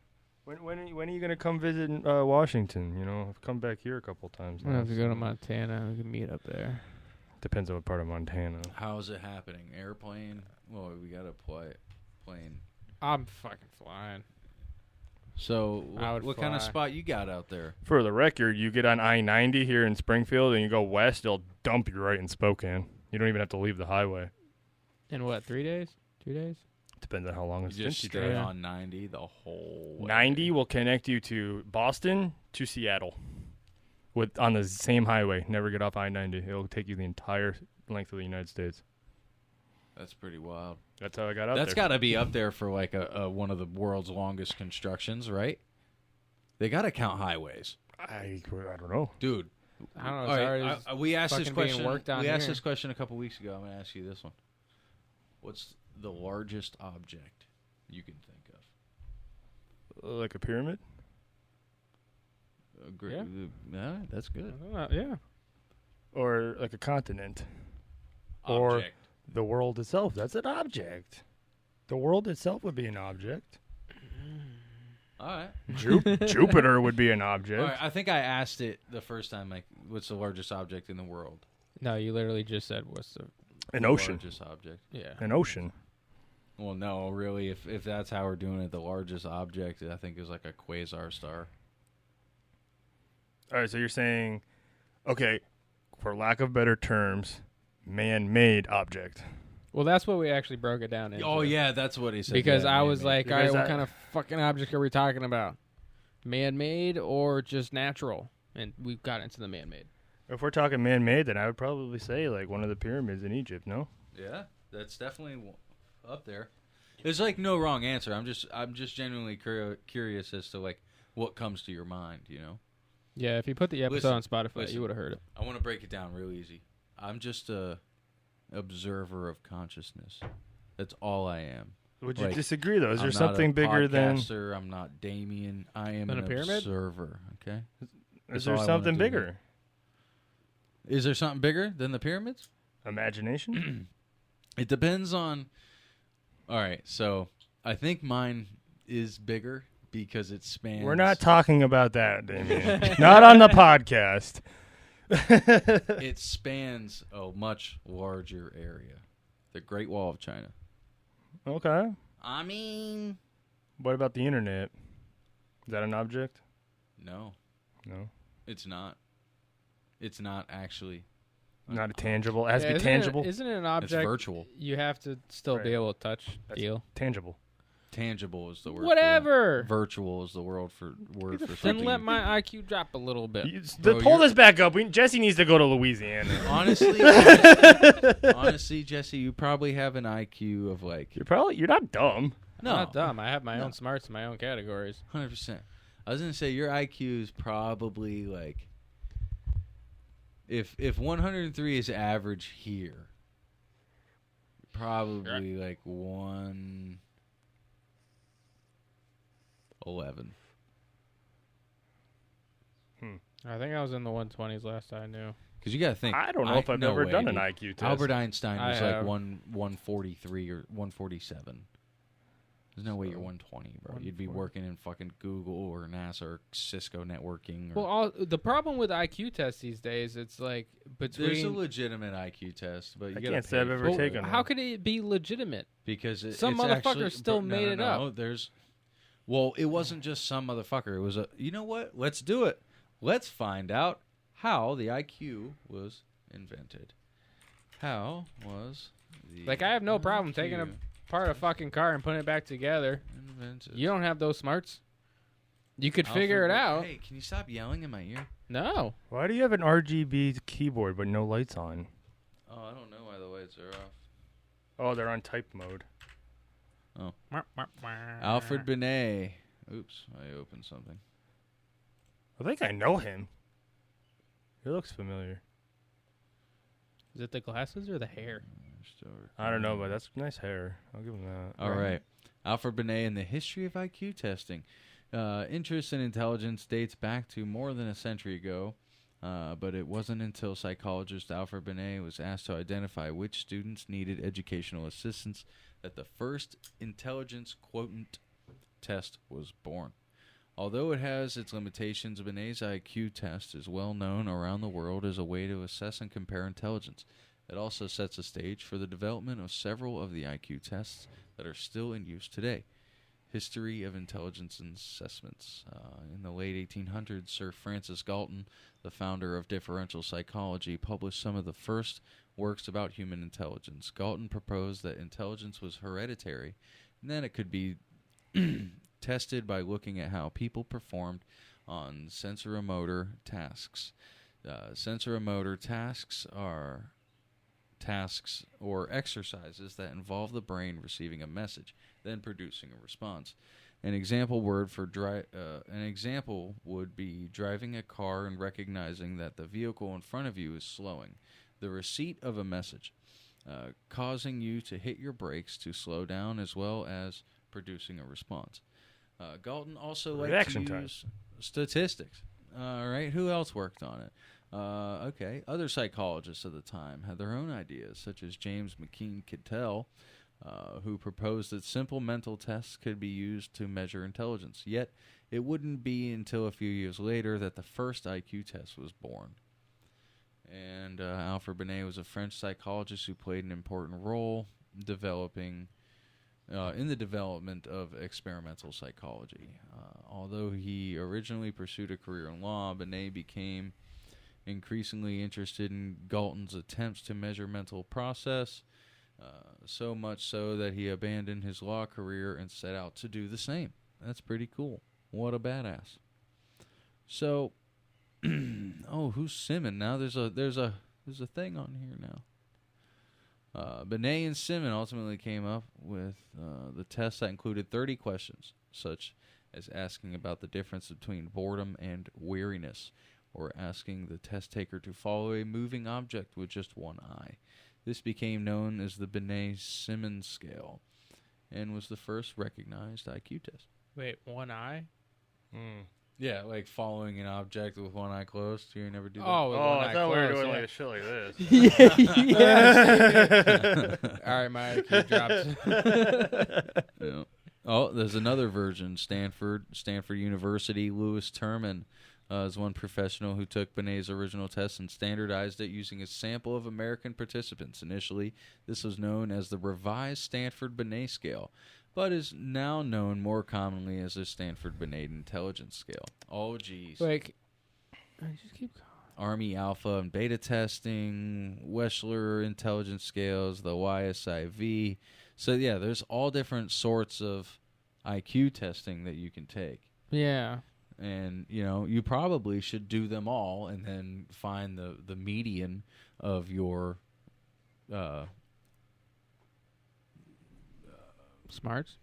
when are you gonna come visit Washington? You know, come back here a couple times. I'm gonna have to now, go to so- Montana. We can meet up there. Depends on what part of Montana. How is it happening? Airplane? Well, we got a plane. I'm fucking flying. So, I would what kind of fly. spot you got out there? For the record, you get on I-90 here in Springfield and you go west, it'll dump you right in Spokane. You don't even have to leave the highway. In what, 3 days? 2 days? Depends on how long You it's just since stay drive. on 90 the whole way. 90 will connect you to Boston to Seattle on the same highway. Never get off I-90. It'll take you the entire length of the United States. That's pretty wild. That's how I got out That's there. got to be up there for like a one of the world's longest constructions, right? They got to count highways, I don't know. dude. I don't know. All It's right, already we asked this fucking being question. worked on We asked here. this question a couple weeks ago. I'm gonna ask you this one. What's the largest object you can think of? Like a pyramid? Yeah, that's good. yeah. Or like a continent? Or- Object. The world itself. That's an object. The world itself would be an object. All right. Jupiter would be an object. All right. I think I asked it the first time. Like, what's the largest object in the world? No, you literally just said what's the... An ocean. Largest object. Yeah. An ocean. Well, no, really. If that's how we're doing it, the largest object I think is like a quasar star. All right, so you're saying, okay, for lack of better terms, man-made object. Well, that's what we actually broke it down into. Oh yeah, that's what he said. Because yeah, I was man-made. like, all right, Because what I- kind of fucking object are we talking about? Man-made or just natural? And we got into the man-made. If we're talking man-made, then I would probably say like one of the pyramids in Egypt, no? Yeah, that's definitely up there. There's like no wrong answer. I'm just genuinely curious as to like what comes to your mind. You know, Yeah, if you put the episode on Spotify, listen. you would have heard it. I want to break it down real easy. I'm just a observer of consciousness. That's all I am. Would you Like, disagree though? Is there I'm not something a bigger than? podcaster, I'm not Damien. I am Than an a pyramid? observer. Okay. Is That's there all I wanna something do. bigger? Is there something bigger than the pyramids? Imagination? It depends on. All right, so I think mine is bigger because it spans. We're not talking about that, Damien. Not on the podcast. It spans a much larger area. The Great Wall of China. Okay. I mean, What about the internet? Is that an object? no, No. it's not. It's not actually. Not a tangible. It has to be isn't tangible. Isn't it an It's object virtual. you have to still be Right. able to touch, That's feel? tangible. Tangible is the word. Whatever. Virtual is the word for Then something. let my IQ drop a little bit. Bro, Pull this back up. Jesse needs to go to Louisiana. Honestly, Jesse, you probably have an IQ of like. You're not dumb. No, I'm not dumb. I have my own smarts in my own categories. 100%. I was gonna say your IQ is probably like. If 103 is average here, probably like 111. I think I was in the 120s last I knew. Because you got to think. I don't know if I've ever done an IQ test. Albert Einstein was like have. 143 or 147. There's no way you're 120, bro. You'd be working in fucking Google or NASA or Cisco networking. Or Well, the problem with IQ tests these days, it's like between. there's a legitimate IQ test, but you I gotta can't say pay I've ever for Well, taken it. how could it be legitimate? Because Some it's motherfucker actually, still made it up. Well, it wasn't just some motherfucker. It was you know what? Let's do it. Let's find out how the IQ was invented. How was the Like, I have no problem taking IQ apart a fucking car and putting it back together. invented? You don't have those smarts. You could figure it out. Hey, can you stop yelling in my ear? No. Why do you have an RGB keyboard but no lights on? Oh, I don't know why the lights are off. Oh, they're on type mode. Alfred Binet. Oops, I opened something. I think I know him. He looks familiar. Is it the glasses or the hair? I don't know, but that's nice hair. I'll give him that. All right. Alfred Binet and the history of IQ testing. Interest in intelligence dates back to more than a century ago, but it wasn't until psychologist Alfred Binet was asked to identify which students needed educational assistance that the first intelligence quotient test was born. Although it has its limitations, Binet's IQ test is well known around the world as a way to assess and compare intelligence. It also sets a stage for the development of several of the IQ tests that are still in use today. History of intelligence assessments. In the late 1800s, Sir Francis Galton, the founder of differential psychology, published some of the first works about human intelligence. Galton proposed that intelligence was hereditary, and that it could be tested by looking at how people performed on sensoromotor tasks. Sensoromotor tasks are tasks or exercises that involve the brain receiving a message, then producing a response. An example would be driving a car and recognizing that the vehicle in front of you is slowing. The receipt of a message, causing you to hit your brakes to slow down, as well as producing a response. Galton also liked to use statistics. All right, who else worked on it? Okay, other psychologists of the time had their own ideas, such as James McKean Cattell, who proposed that simple mental tests could be used to measure intelligence. Yet, it wouldn't be until a few years later that the first IQ test was born. And Alfred Binet was a French psychologist who played an important role in the development of experimental psychology. Although he originally pursued a career in law, Binet became increasingly interested in Galton's attempts to measure mental process, so much so that he abandoned his law career and set out to do the same. That's pretty cool. What a badass. So, who's Simon now? There's a thing on here now. Binet and Simon ultimately came up with the test that included 30 questions, such as asking about the difference between boredom and weariness, or asking the test taker to follow a moving object with just one eye. This became known as the Binet-Simon scale, and was the first recognized IQ test. Wait, one eye? Yeah, like following an object with one eye closed. You never do that? Oh, with one I eye thought we were closed, doing yeah. like a shit like this. All right, my IQ drops. Yeah. Oh, there's another version. Stanford University. Louis Terman is one professional who took Binet's original test and standardized it using a sample of American participants. Initially, this was known as the Revised Stanford-Binet Scale, but is now known more commonly as the Stanford-Binet Intelligence Scale. Oh, geez. Like, just keep going. Army Alpha and Beta testing, Wechsler intelligence scales, the YSIV. So, yeah, there's all different sorts of IQ testing that you can take. Yeah. And, you probably should do them all and then find the median of your Smarts?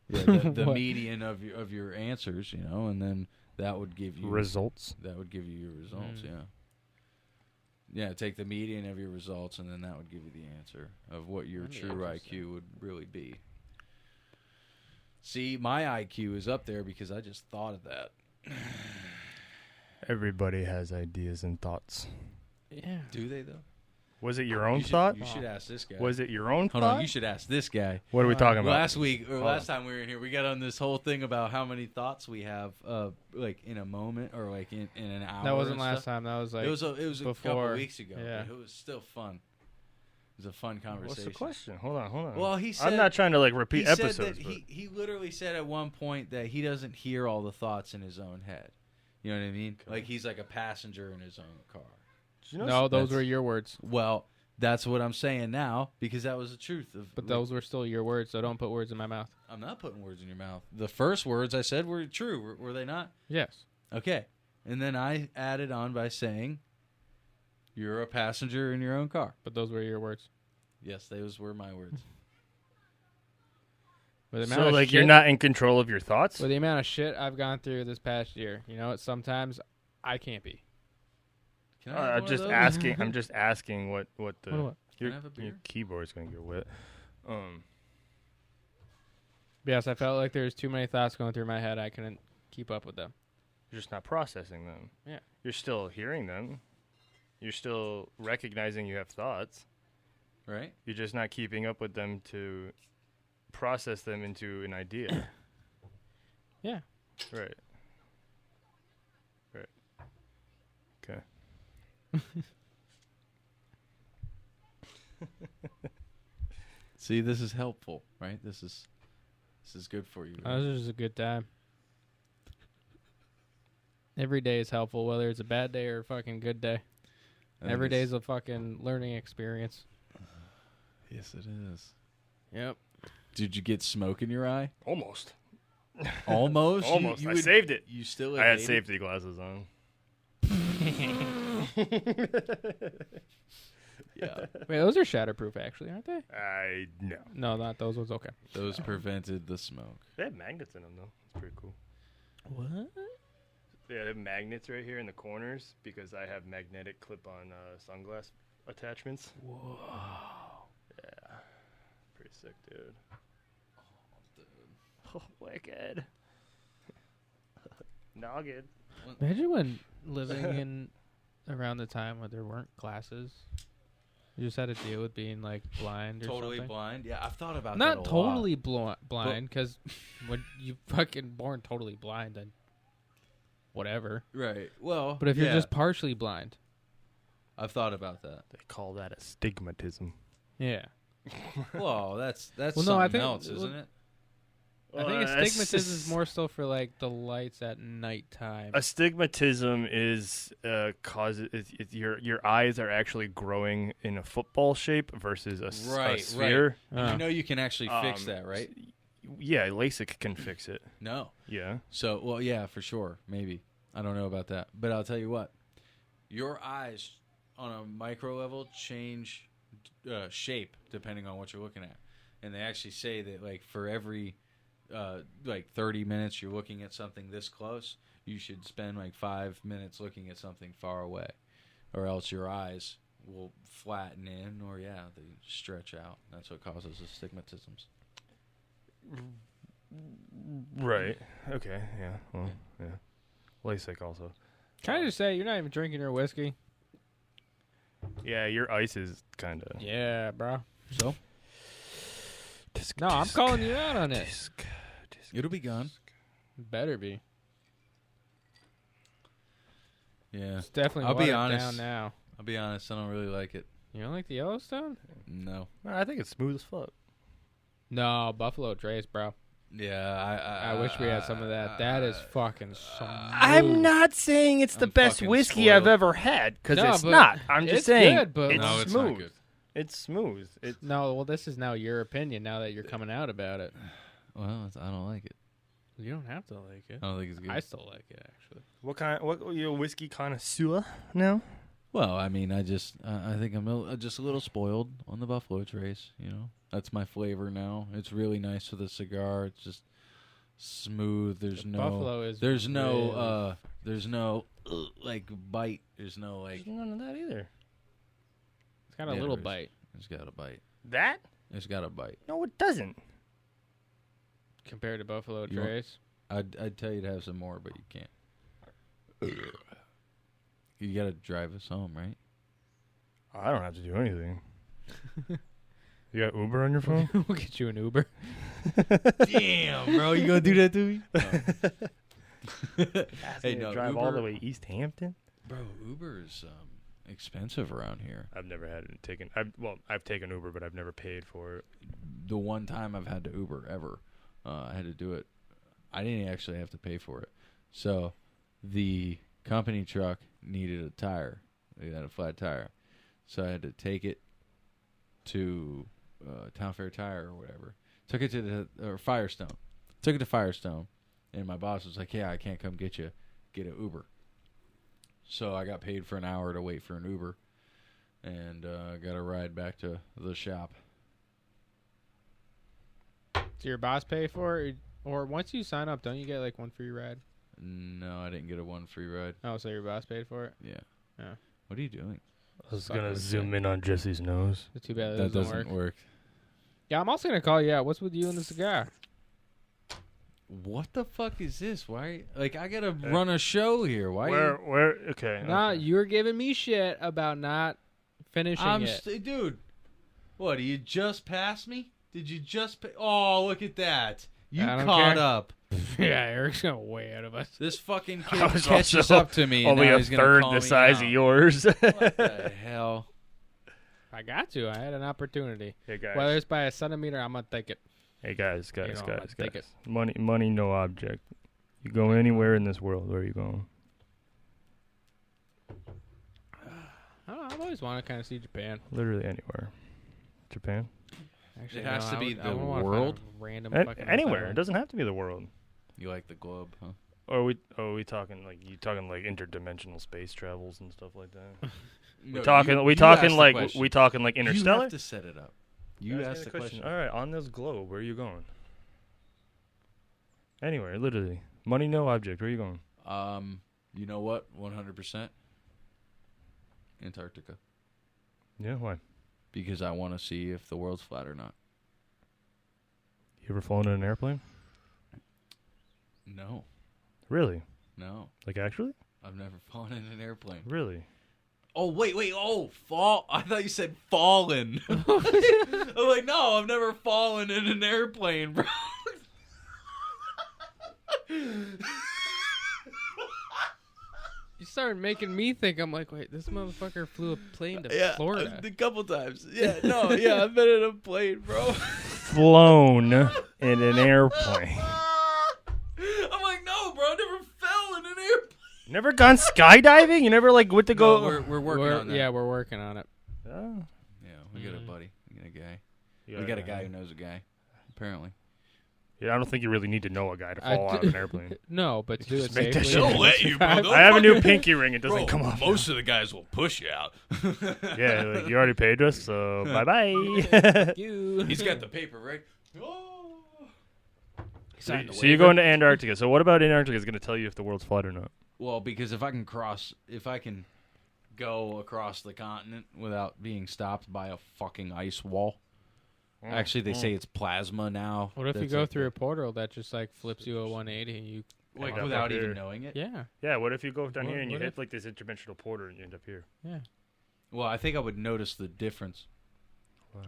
Yeah, the median of your answers, and then that would give you results. That would give you your results, Mm. Yeah, take the median of your results, and then that would give you the answer of what your true IQ would really be. See, my IQ is up there because I just thought of that. Everybody has ideas and thoughts. Yeah. Do they, though? Was it your own thought? You should ask this guy. Was it your own Hold thought? on, you should ask this guy. What are we talking about? Last time we were in here, we got on this whole thing about how many thoughts we have, like in a moment or like in an hour. That wasn't last time. That was like it was a couple weeks ago. Yeah. But it was still fun. It was a fun conversation. What's the question? Hold on. Well, he said, I'm not trying to repeat he episodes. Said that he literally said at one point that he doesn't hear all the thoughts in his own head. You know what I mean? Okay. Like he's like a passenger in his own car. No, those were your words. Well, that's what I'm saying now because that was the truth. But those were still your words, so don't put words in my mouth. I'm not putting words in your mouth. The first words I said were true. Were they not? Yes. Okay. And then I added on by saying you're a passenger in your own car. But those were your words. Yes, those were my words. So, you're not in control of your thoughts? With the amount of shit I've gone through this past year, sometimes I can't be. Can I have I'm just one of asking. I'm just asking what What? Can I have a beer? your keyboard's gonna get wet. Yes, I felt like there was too many thoughts going through my head. I couldn't keep up with them. You're just not processing them. Yeah. You're still hearing them. You're still recognizing you have thoughts. Right? You're just not keeping up with them to process them into an idea. Yeah. Right. Okay. See, this is helpful, right? This is good for you. Right? This is a good time. Every day is helpful, whether it's a bad day or a fucking good day. Every day is a fucking learning experience. Yes, it is. Yep. Did you get smoke in your eye? Almost. Almost? Almost. I saved it. You still I had safety glasses on. Yeah. Wait, those are shatterproof, actually, aren't they? No. No, not those ones. Okay. Those prevented the smoke. They have magnets in them, though. It's pretty cool. What? They have magnets right here in the corners because I have magnetic clip-on sunglass attachments. Whoa. Yeah. Pretty sick, dude. Oh, wicked. Noggin. Imagine when living in around the time when there weren't glasses. You just had to deal with being like blind or Totally something. blind? Yeah, I've thought about that Not a totally lot. blind, because when you fucking born totally blind, then whatever. Right. Well, But if you're yeah, just partially blind, I've thought about that. They call that a stigmatism. yeah. Well, that's Well, something no, I think- else, isn't it? I think astigmatism is more so for like the lights at nighttime. Astigmatism is your eyes are actually growing in a football shape versus a sphere. You know you can actually fix that, right? Yeah, LASIK can fix it. No. Yeah. So, well, yeah, for sure. Maybe. I don't know about that. But I'll tell you what. Your eyes on a micro level change shape depending on what you're looking at. And they actually say that, like, for every, 30 minutes you're looking at something this close, you should spend, 5 minutes looking at something far away. Or else your eyes will flatten in or, they stretch out. That's what causes astigmatisms. Right. Okay. Yeah. Well, yeah. LASIK also. Can I just say, you're not even drinking your whiskey? Yeah, your ice is kind of. Yeah, bro. So? No, I'm calling you out on it. It'll be gone. Better be. Yeah. It's definitely I'll be watered honest. down now. I'll be honest. I don't really like it. You don't like the Yellowstone? No. I think it's smooth as fuck. No, Buffalo Trace, bro. Yeah, I wish we had some of that. That is fucking smooth. I'm not saying it's the I'm best fucking whiskey spoiled. I've ever had, because No, it's but not. I'm just it's saying good, but it's No, it's smooth. not good. It's smooth. No, well, this is now your opinion now that you're coming out about it. Well, I don't like it. You don't have to like it. I don't think it's good. I still like it actually. What you a whiskey connoisseur now? Well, I mean, I think I'm just a little spoiled on the Buffalo Trace. That's my flavor now. It's really nice with a cigar. It's just smooth. There's Buffalo is there's no really there's no like bite. There's no like. There's none of that either. It's got a Yeah, little there is. bite It's got a bite. That? It's got a bite. No, it doesn't. compared to Buffalo You want- Trace. I'd tell you to have some more, but you can't. You gotta drive us home, right? I don't have to do anything. You got Uber on your phone? We'll get you an Uber. Damn, bro, you gonna do that to me? Hey, no, drive all Uber- the way East Hampton? Bro, Uber is expensive around here. I've never had it taken. I've taken Uber, but I've never paid for it. The one time I've had to Uber ever, I had to do it. I didn't actually have to pay for it. So the company truck needed a tire. They had a flat tire. So I had to take it to Town Fair Tire or whatever. Took it to Firestone. Took it to Firestone. And my boss was like, yeah, I can't come get you. Get an Uber. So I got paid for an hour to wait for an Uber. And got a ride back to the shop. Does your boss pay for it? Or once you sign up, don't you get like one free ride? No, I didn't get a one free ride. Oh, so your boss paid for it? Yeah. Yeah. What are you doing? I was Suck gonna with zoom it. in on Jesse's nose. It's too bad That doesn't doesn't work. work. Yeah, I'm also gonna call you out. What's with you and the cigar? What the fuck is this? Why? Like, I gotta run a show here. Why? Where? Okay. Nah, okay. you were giving me shit about not finishing it. Dude. What? Do you just pass me? Did you just? Oh, look at that! You I don't caught care. up. Yeah, Eric's going way out of us. This fucking I kid was catches also up to me. And Only now a he's gonna third call the me size out. of yours. What the hell? I got to. I had an opportunity. Hey guys. Whether it's by a centimeter, I'm gonna take it. Hey guys, You know, I'm gonna take it. Money, no object. You going anywhere in this world? Where are you going? I don't know, I've always wanted to kind of see Japan. Literally anywhere. Japan? Actually, It has to be I the wouldn't wanna find a world? Random fucking Anywhere. hotel. It doesn't have to be the world. You like the globe, huh? Or are we talking like interdimensional space travels and stuff like that? No, we talking like You interstellar? have to set it up. You asked the question. All right, on this globe, where are you going? Anywhere, literally. Money, no object. Where are you going? You know what? 100%. Antarctica. Yeah, why? Because I want to see if the world's flat or not. You ever flown in an airplane? No. Really? No. Like actually? I've never flown in an airplane. Really? Oh, wait. Oh, fall. I thought you said fallen. I'm like, no, I've never fallen in an airplane, bro. You started making me think. I'm like, wait, this motherfucker flew a plane to Florida. A couple times. Yeah, no, yeah, I've been in a plane, bro. Flown in an airplane. I'm like, no, bro, I never fell in an airplane. Never gone skydiving? You never like went to go? No, we're working on that. Yeah, we're working on it. Oh. Yeah, we got a buddy. We got a guy. Yeah, We got a guy who knows a guy, apparently. Yeah, I don't think you really need to know a guy to fall out of an airplane. No, but to do it Just make that safely. shit They'll let you, bro. I have a new pinky ring. It doesn't come off. Most of the guys will push you out. Yeah, like, you already paid us, so bye-bye. You. He's got the paper, right? So you're going to Antarctica. So what about Antarctica is going to tell you if the world's flat or not? Well, because if I can go across the continent without being stopped by a fucking ice wall. Actually, they say it's plasma now. What if you That's go like through a portal that just like flips you a 180 and you? like End up without up even here. knowing it? Yeah. Yeah, what if you go down here and you What hit if- like this interdimensional portal and you end up here? Yeah. Well, I think I would notice the difference.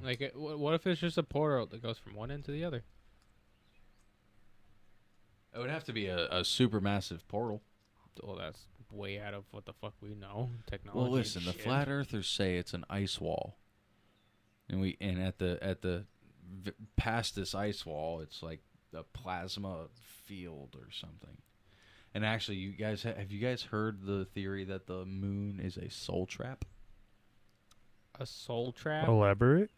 Like, what if it's just a portal that goes from one end to the other? It would have to be a super massive portal. Well, that's way out of what the fuck we know. Technology. Well, listen, and the shit. flat earthers say it's an ice wall, and at the past this ice wall, it's like a plasma field or something. And actually, you guys have you guys heard the theory that the moon is a soul trap? A soul trap. Elaborate.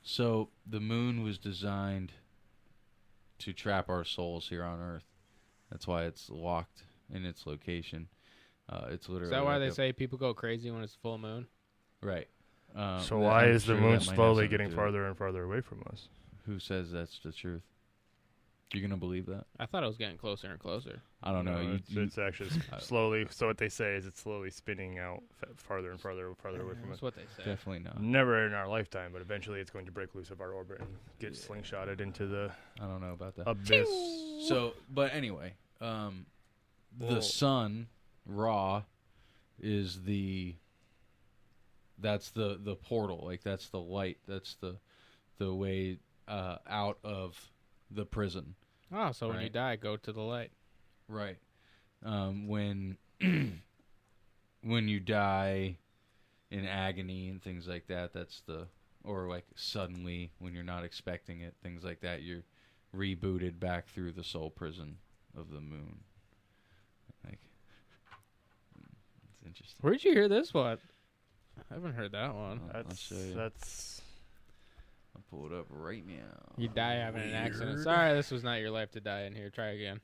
So the moon was designed to trap our souls here on Earth, That's why it's locked in its location. It's literally. Is that why like they say people go crazy when it's full moon? Right. So why I'm is the sure moon that might have slowly something getting to do with farther and farther away from us? it. Who says that's the truth? You gonna believe that? I thought it was getting closer and closer. I don't know. It's actually slowly. So what they say is it's slowly spinning out farther and farther away from That's us. what they say. Definitely not. Never in our lifetime, but eventually it's going to break loose of our orbit and get slingshotted into the I don't know about that. abyss. So, but anyway, the sun, Ra, is that's the portal. Like that's the light. That's the way out of the prison. Oh, so when you Right. die, go to the light. Right. When when you die in agony and things like that, or like suddenly when you're not expecting it, things like that, you're rebooted back through the soul prison of the moon. Like, it's interesting. Where'd you hear this one? I haven't heard that one. I'll show you. That's I'll pull it up right now. You die having an accident. Weird. Sorry, this was not your life to die in here. Try again.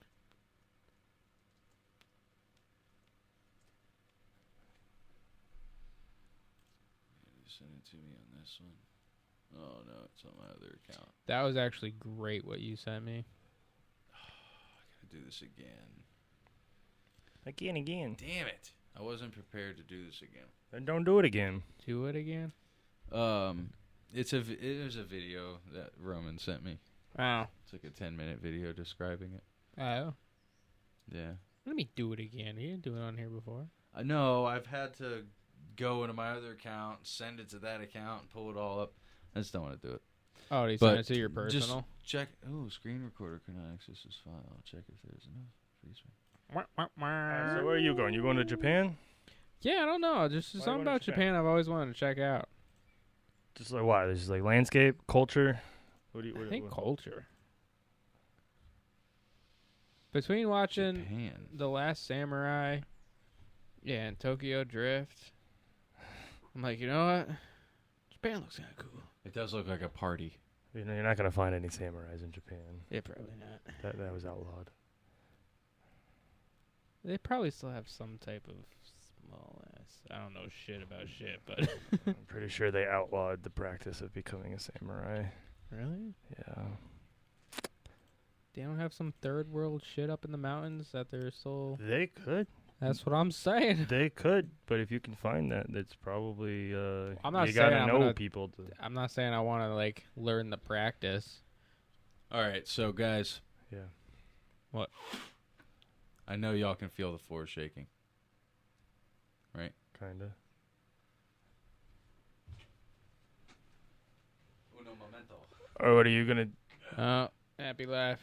Send it to me on this one. Oh no, it's on my other account. That was actually great what you sent me. I gotta do this again. again. Damn it! I wasn't prepared to do this again. Then don't do it again. Do it again? It was a video that Roman sent me. Oh. It's like a 10-minute video describing it. Oh. Yeah. Let me do it again. You didn't do it on here before. I know. I've had to go into my other account, send it to that account, and pull it all up. I just don't want to do it. Oh, did you But send it to your personal? Just check. Oh, screen recorder can access this file. I'll check if there's enough. Freeze frame. So where are you going? You going to Japan? Yeah, I don't know. Just Why something you going about to Japan? Japan I've always wanted to check out. Just like why? There's just like landscape, culture. What do you? I think culture. Between watching Japan. The Last Samurai, yeah, and Tokyo Drift, I'm like, you know what? Japan looks kind of cool. It does look like a party. You know, you're not gonna find any samurais in Japan. Yeah, probably not. That was outlawed. They probably still have some type of small ass. I don't know shit about shit, but I'm pretty sure they outlawed the practice of becoming a samurai. really, Yeah. they don't have some third world shit up in the mountains that they're still. They could. That's what I'm saying. They could, but if you can find that, that's probably I'm not you saying gotta I'm know gonna- people to. I'm not saying I want to like learn the practice. All right, so guys, Yeah. What? I know y'all can feel the floor shaking. Right? Kinda. Uno momento. Or what are you gonna? Oh, happy laugh.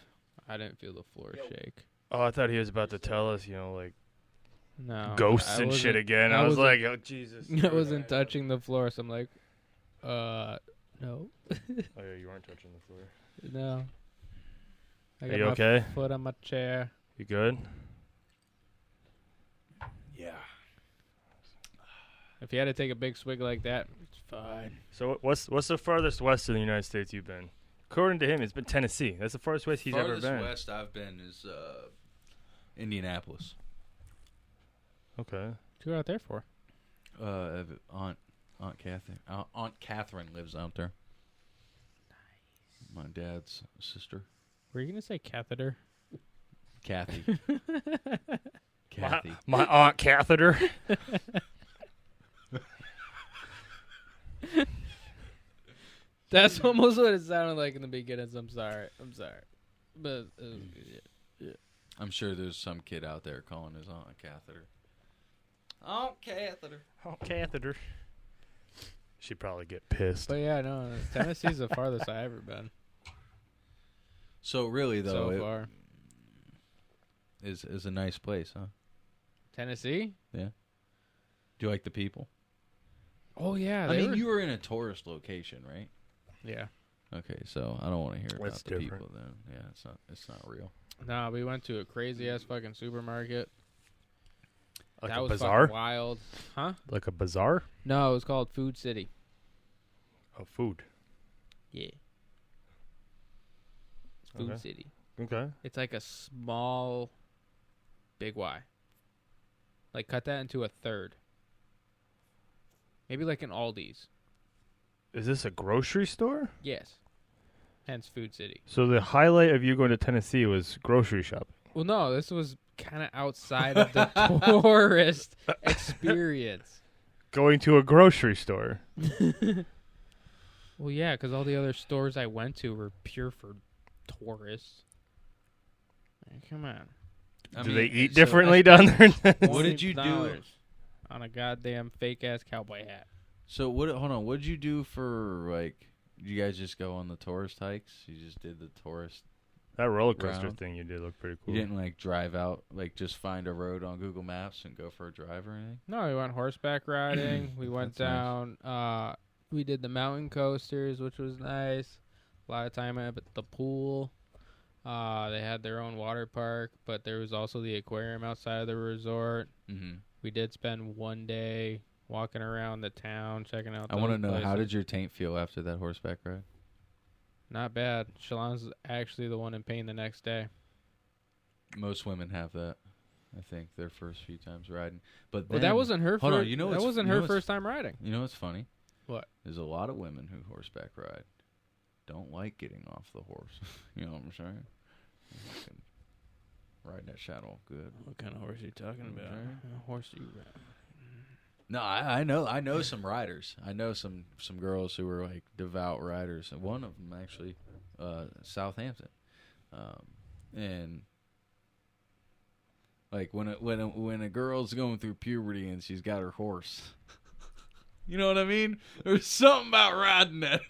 I didn't feel the floor shake. Oh, I thought he was about to tell us, like No. ghosts I and shit wasn't- again. I I was wasn't- like, oh Jesus. I wasn't touching the floor, so I'm like, no. Oh yeah, you weren't touching the floor. No. I Are got you my okay? foot on my chair. You good? Yeah. If you had to take a big swig like that, it's fine. So what's the farthest west in the United States you've been? According to him, it's been Tennessee. That's the farthest west he's Farthest ever been. west I've been is Indianapolis. Okay. What you go out there for? Aunt Catherine lives out there. Nice. My dad's sister, Were you going to say catheter? Kathy. Kathy. My aunt catheter. That's almost what it sounded like in the beginning. So I'm sorry. But I'm sure there's some kid out there calling his aunt a catheter. Aunt Catheter. Aunt catheter. She'd probably get pissed. But yeah, no, Tennessee's the farthest I've ever been So really, though, so far. is a nice place, huh? Tennessee? Yeah. Do you like the people? Oh yeah. I mean, you were in a tourist location, right? Yeah. Okay, so I don't want to hear about That's the different. people then. Yeah, it's not real. No, we went to a crazy ass fucking supermarket. Like that a was bazaar? fucking wild. Huh? Like a bazaar? No, it was called Food City. Of food. Yeah. It's Food Okay. City. Okay. It's like a small big Y. Like, cut that into a third. Maybe like an Aldi's. Is this a grocery store? Yes. Hence Food City. So the highlight of you going to Tennessee was grocery shopping. Well, no, this was kind of outside of the tourist experience. Going to a grocery store. Well, yeah, because all the other stores I went to were pure for tourists. Come on. Do they eat differently down there? What did you do? $20 on a goddamn fake-ass cowboy hat. So hold on, what did you do for, like, did you guys just go on the tourist hikes? You just did the tourist That roller coaster round? thing you did looked pretty cool. You didn't, like, drive out, like, just find a road on Google Maps and go for a drive or anything? No, we went horseback riding. We went That's down. We did the mountain coasters, which was nice. A lot of time at the pool. They had their own water park, but there was also the aquarium outside of the resort. Mm-hmm. We did spend one day walking around the town, checking out. I want to know, places. how did your taint feel after that horseback ride? Not bad. Shalon's actually the one in pain the next day. Most women have that, I think, their first few times riding. But Well, then, that wasn't her. hold on, that wasn't her first time riding. You know what's funny? What? There's a lot of women who horseback ride don't like getting off the horse. You know what I'm saying? Fucking riding that saddle good. What kind of horse are you talking about? What horse are you riding? No, I know some riders. I know some girls who are like devout riders. And one of them actually, Southampton, and like when a girl's going through puberty and she's got her horse, you know what I mean? There's something about riding that.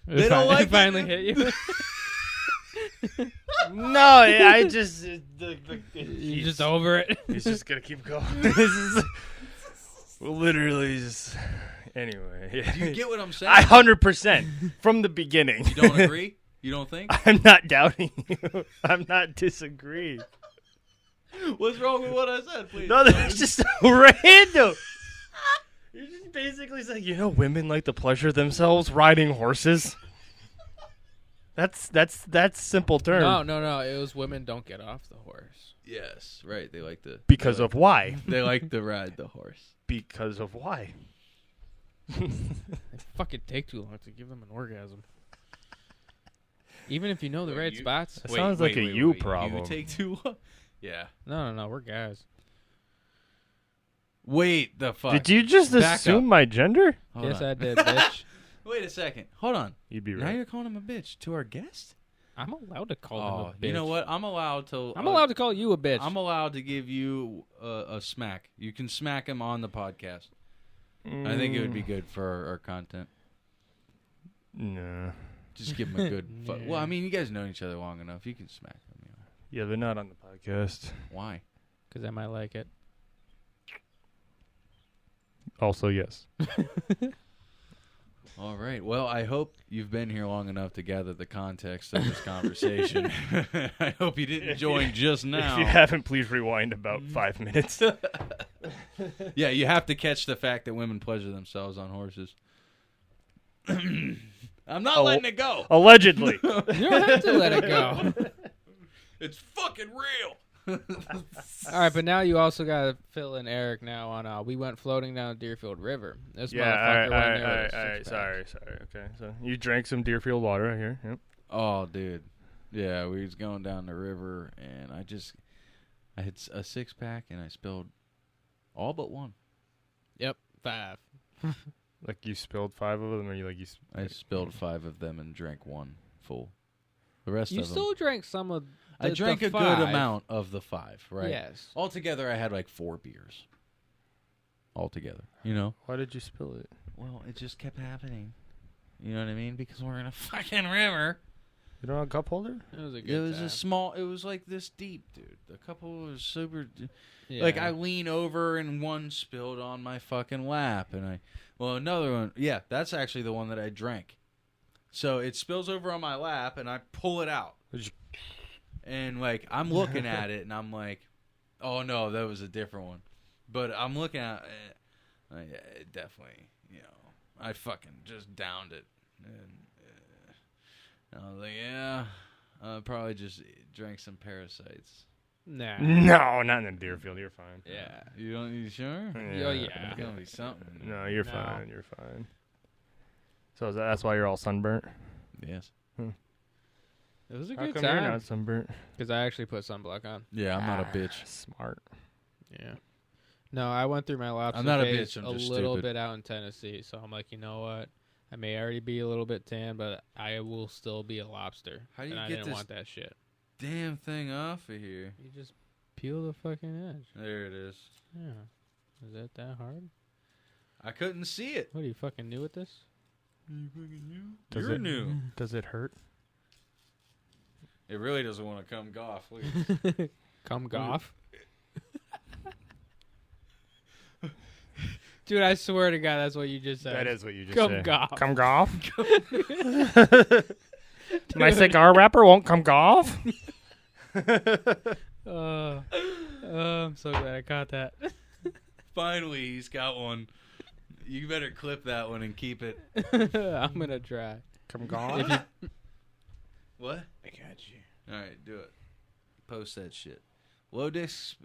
They don't like it finally hit you. No, I just You're just over it. He's just gonna keep going. This is literally just anyway. Do you get what I'm saying? 100% from the beginning. You don't agree? You don't think? I'm not doubting you. I'm not disagreeing. What's wrong with what I said, please? No, that's just so random. You're just basically saying, women like to pleasure themselves riding horses. That's simple term. No. It was women don't get off the horse. Yes, right. They like to Because of why? They like to ride the horse. Because of why? It fucking take too long to give them an orgasm. Even if you know the right spots. That sounds like a you problem. You take too long. Yeah. No. We're guys. Wait the fuck. Did you just Back assume up. my gender? Hold Yes, on. I did, bitch. Wait a second. Hold on. You'd be Now right. you're calling him a bitch to our guest? I'm allowed to call him a bitch. You know what? I'm allowed to. I'm allowed to call you a bitch. I'm allowed to give you a smack. You can smack him on the podcast. I think it would be good for our content. No. Just give him a good. Well, I mean, you guys know each other long enough. You can smack him. You know. Yeah, they're not on the podcast. Why? Because I might like it. Also, yes. All right. Well, I hope you've been here long enough to gather the context of this conversation. I hope you didn't join just now. If you haven't, please rewind about 5 minutes. Yeah, you have to catch the fact that women pleasure themselves on horses. I'm not letting it go. Allegedly. You don't have to let it go. It's fucking real. All right, but now you also got to fill in Eric now on we went floating down Deerfield River. This motherfucker went there with a all right. six-pack. Sorry. Okay, so you drank some Deerfield water right here. Yep. Oh, dude. Yeah, we was going down the river, and I had a 6-pack, and I spilled all but one. Yep, 5. Like you spilled 5 of them, or I spilled 5 of them and drank one full. The rest You of them. still drank some of I the drank a 5. good amount of the 5, right? Yes. Altogether, I had like 4 beers. Altogether, you know? Why did you spill it? Well, it just kept happening. You know what I mean? Because we're in a fucking river. You don't have a cup holder? It was a good It was time. a small, it was like this deep, dude. The couple was super, Yeah. like I lean over and one spilled on my fucking lap. And another one, yeah, that's actually the one that I drank. So it spills over on my lap and I pull it out. And like, I'm looking at it and I'm like, oh no, that was a different one. But I'm looking at it, definitely, I fucking just downed it. And I was like, yeah, Probably just drank some parasites. Nah. No, not in the Deerfield. You're fine. Yeah. You sure? Oh, yeah. It's gonna be something. No, you're No. fine. You're fine. So that's why you're all sunburnt? Yes. It was a How good come you're time. not sunburnt? Because I actually put sunblock on. Yeah, I'm not a bitch. Smart. Yeah. No, I went through my lobster I'm not a phase bitch, I'm just little stupid. bit out in Tennessee, so I'm like, you know what? I may already be a little bit tan, but I will still be a lobster. How do you and I get didn't this- want that shit. Damn thing off of here. You just peel the fucking edge. There it is. Yeah. Is that hard? I couldn't see it. What, are you fucking new at this? Does You're it- new. Does it hurt? It really doesn't want to come off. Look at this. Come goff? Dude, I swear to God, that's what you just said. That is what you just Come said. golf. Come golf? My cigar wrapper won't come golf? I'm so glad I caught that. Finally, he's got one. You better clip that one and keep it. I'm going to try. Come golf? What? I got you. All right, do it. Post that shit. Low disk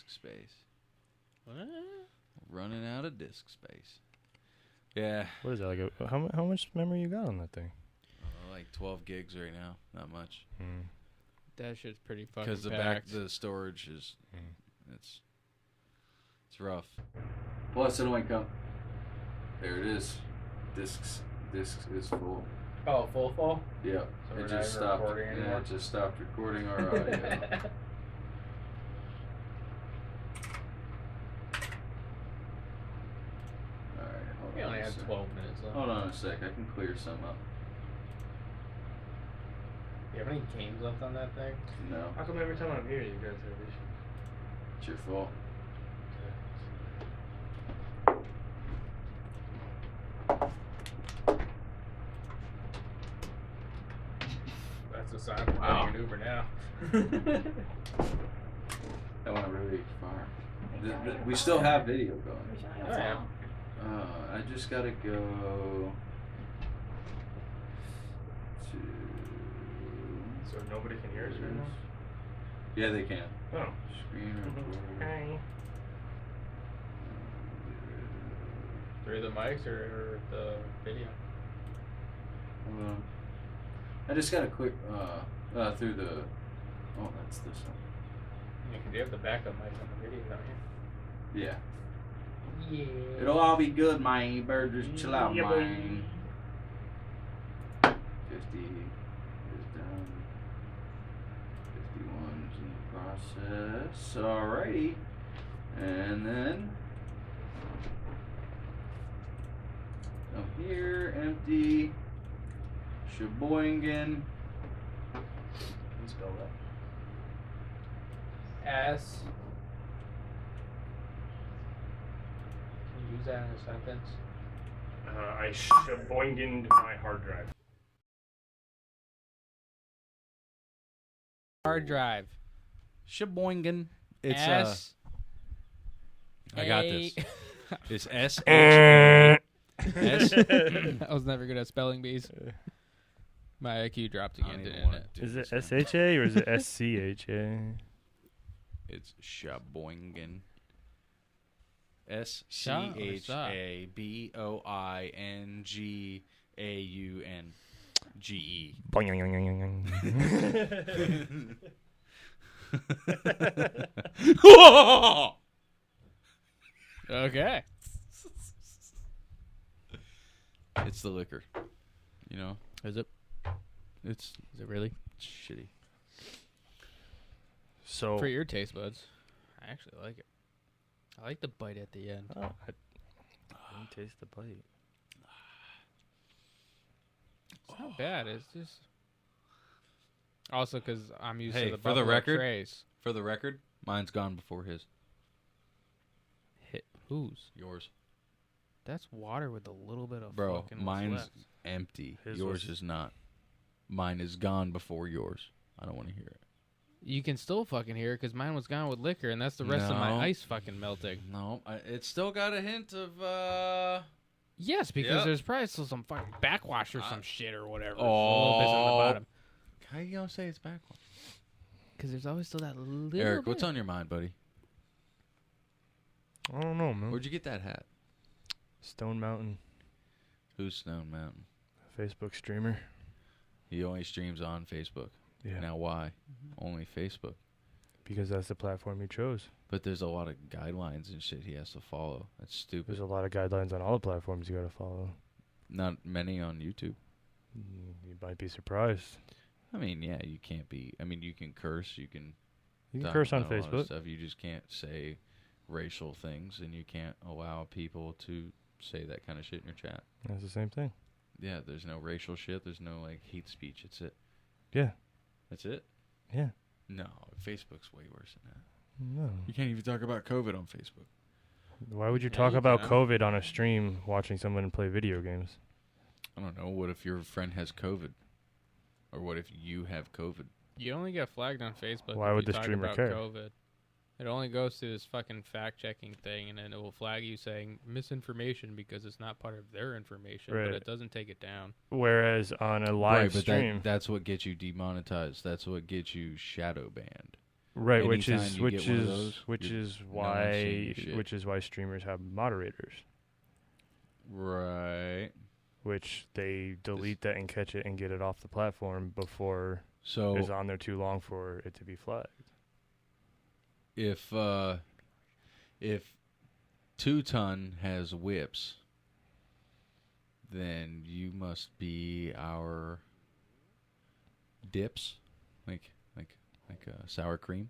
space. What? Running out of disk space. Yeah, What is that? Like how much memory you got on that thing? like 12 gigs right now. Not much. That shit's pretty fucking Because packed. the storage is it's rough. Plus, it only come. There it is. Discs is full. Oh, full? Yeah, So we're it not just even stopped. recording Yeah, anymore? it just stopped recording our audio. Alright, hold We on only a have sec. 12 minutes left. Hold on a sec, I can clear some up. You have any games left on that thing? No, How come every time I'm here you guys have issues? it's your fault. That's a sign for Wow. getting an Uber now. That went really far. We still have video going. Oh, yeah. I just gotta go to. So nobody can hear us right now? Yeah, they can. Oh. Screen record. Through the mics or the video? Hold on. I just gotta click through the. Oh, that's this one. Yeah, 'cause you have the backup mics on the video, don't you? Yeah. Yeah. It'll all be good, man. You better just chill out, Yeah, boy. man. 50 is done. 51 is in the process. Alrighty. And then. Up here, empty. Sheboygan. Can you spell that? S. Can you use that in a sentence? I sheboingened my hard drive. Hard drive. Sheboygan. It's S. I got this. It's S. S. I was never good at spelling bees. My IQ dropped I again, don't even didn't wanna it? do Is it this SHA or is it SCHA? It's Sheboygan. SCHABOINGAUNGE. Okay. It's the liquor. You know? Is it? It's Is it really? shitty. So For your taste buds. I actually like it. I like the bite at the end. I didn't taste the bite. It's not bad. It's just. Also, because I'm used Hey, to the for the Buffalo record- Trace. For the record, mine's gone before his. Hit whose? Yours. That's water with a little bit of Bro, fucking what's mine's left. empty. His Yours was- is not. Mine is gone before yours. I don't want to hear it. You can still fucking hear it because mine was gone with liquor, and that's the rest of my No. ice fucking melting. No, it's still got a hint of Yes, because Yep. there's probably still some fucking backwash or some shit or whatever. Oh. A little bit on the bottom. How you gonna say it's backwards? Because there's always still that little Eric, bit. what's on your mind, buddy? I don't know, man. Where'd you get that hat? Stone Mountain, Who's Stone Mountain? Facebook streamer. He only streams on Facebook. Yeah. Now why? Only Facebook. Because that's the platform he chose. But there's a lot of guidelines and shit he has to follow. That's stupid. There's a lot of guidelines on all the platforms you got to follow. Not many on YouTube. You might be surprised. I mean, yeah, you can't be. I mean, you can curse. You can talk curse on about a lot of Facebook. stuff. You just can't say racial things, and you can't allow people to say that kind of shit in your chat. That's the same thing. Yeah, there's no racial shit. There's no like hate speech. It's it. Yeah. That's it. Yeah. No, Facebook's way worse than that. No. You can't even talk about COVID on Facebook. Why would you Yeah, talk you about can. COVID on a stream watching someone play video games? I don't know. What if your friend has COVID? Or what if you have COVID? You only get flagged on Facebook. Why if would you the talk streamer about care? COVID. It only goes through this fucking fact-checking thing, and then it will flag you saying misinformation because it's not part of their information, Right. but it doesn't take it down. Whereas on a live but stream, that's what gets you demonetized. That's what gets you shadow banned. right, which anytime is you which get one of is those, which you're- is no one's why seeing your shit. which is why streamers have moderators, Right. which they delete that and catch it and get it off the platform before So it's on there too long for it to be flagged. if 2-Ton has whips, then you must be our dips, like sour cream.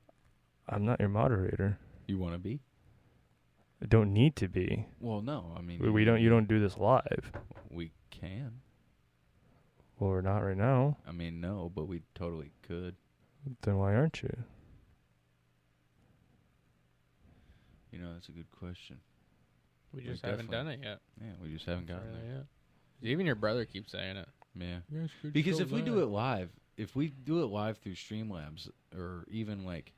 I'm not your moderator. You want to be? I don't need to be. Well, no. I mean, We don't. You don't do this live. We can. Well, we're not right now. I mean, no, but we totally could. Then why aren't you? You know, that's a good question. We We just haven't done definitely- it yet. Yeah, we just haven't gotten Really there. yet. Even your brother keeps saying it. Yeah. You guys should Because show if we that. do it live, if we do it live through Streamlabs, or even like,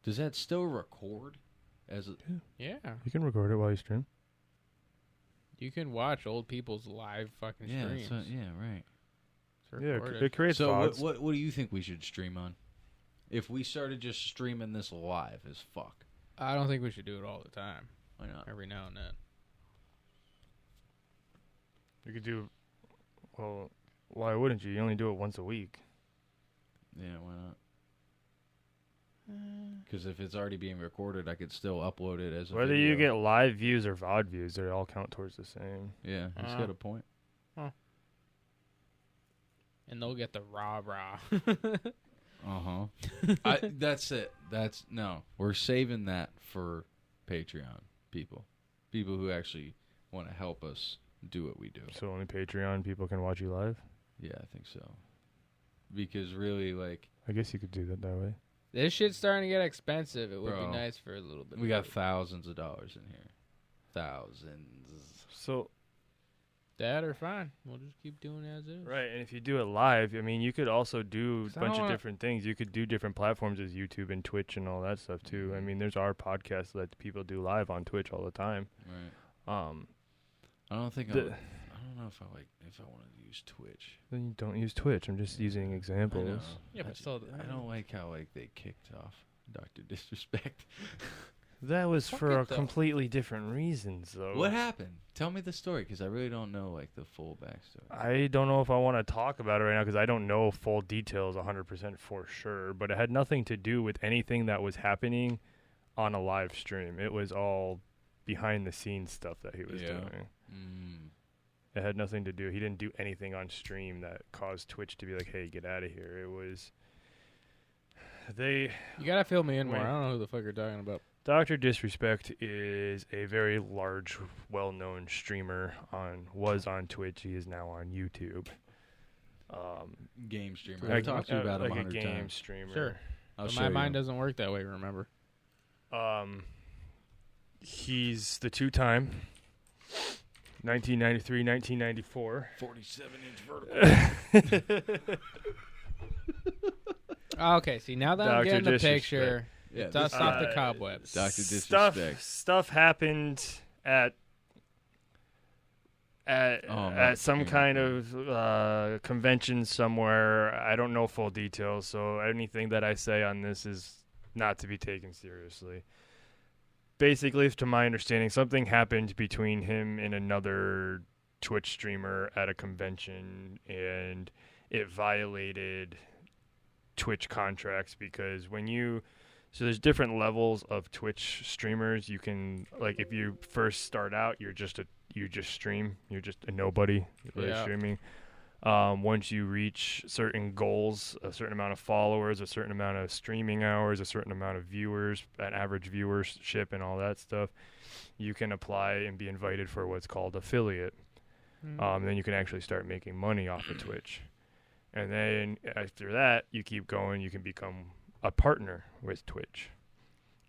does that still record as a, Yeah. You can record it while you stream. You can watch old people's live fucking yeah, streams. yeah, right. It's Yeah, recorded. it creates So VODs. what do you think we should stream on? If we started just streaming this live as fuck, I don't think we should do it all the time. why not? Every now and then. You could do. Well, why wouldn't you? You only do it once a week. Yeah, why not? Because if it's already being recorded, I could still upload it as a Whether video. you get live views or VOD views, they all count towards the same. Yeah, he's got a point. And they'll get the rah. That's it. No. We're saving that for Patreon people who actually want to help us do what we do. So only Patreon people can watch you live? Yeah, I think so. Because really, like, I guess you could do that way. This shit's starting to get expensive. It would Bro, be nice for a little bit. we got thousands of dollars in here. Thousands. So, that or fine. We'll just keep doing it as is. right, and if you do it live, I mean, you could also do a 'Cause I bunch don't of wanna- different things. You could do different platforms as YouTube and Twitch and all that stuff, too. I mean, there's our podcast that people do live on Twitch all the time. Right. I I don't think The- I don't know if I want to use Twitch. Then you don't use Twitch. I'm just using I examples. know. Yeah, but still, I don't like how they kicked off Dr. Disrespect. That was Fuck for it, a though. completely different reasons, though. What happened? Tell me the story, because I really don't know the full backstory. I don't know if I want to talk about it right now because I don't know full details 100% for sure, but it had nothing to do with anything that was happening on a live stream. It was all behind the scenes stuff that he was Yeah. doing. Mm. It had nothing to do. He didn't do anything on stream that caused Twitch to be like, "Hey, get out of here." It was you gotta fill me in more. Wait. I don't know who the fuck you're talking about. Dr. Disrespect is a very large, well-known streamer was on Twitch. He is now on YouTube. Game streamer. Like- I've talked to you about him like a 100 game times. streamer. Sure. I'll But show my you. mind doesn't work that way, remember? He's the two-time 1993, 1994. 47-inch vertical. Okay, see, now that I'm Dr. getting the Disrespect. picture, Yeah, dust this- off the cobwebs. Dr. Disrespect. Stuff happened at at some kind of convention somewhere. I don't know full details, so anything that I say on this is not to be taken seriously. Basically, to my understanding, something happened between him and another Twitch streamer at a convention, and it violated Twitch contracts because so there's different levels of Twitch streamers. You can, like, if you first start out, you just stream. You're just a nobody streaming. Once you reach certain goals, a certain amount of followers, a certain amount of streaming hours, a certain amount of viewers, an average viewership and all that stuff, you can apply and be invited for what's called affiliate. Then you can actually start making money off of Twitch. And then after that, you keep going, you can become a partner with Twitch.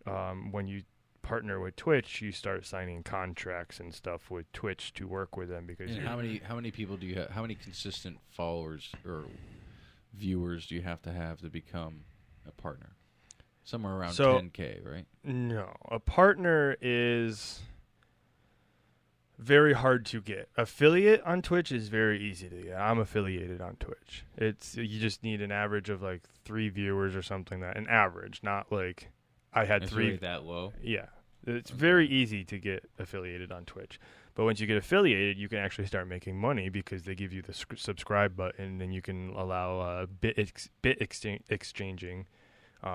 When you partner with Twitch, you start signing contracts and stuff with Twitch to work with them. Because how many people do you have? How many consistent followers or viewers do you have to become a partner? Somewhere around 10K, right? No, a partner is very hard to get. Affiliate on Twitch is very easy to get. I'm affiliated on Twitch. You just need an average of like 3 viewers or something. An average, not like I had 3. Really that low? Yeah. It's very easy to get affiliated on Twitch. But once you get affiliated, you can actually start making money because they give you the subscribe button, and you can allow bit exchanging,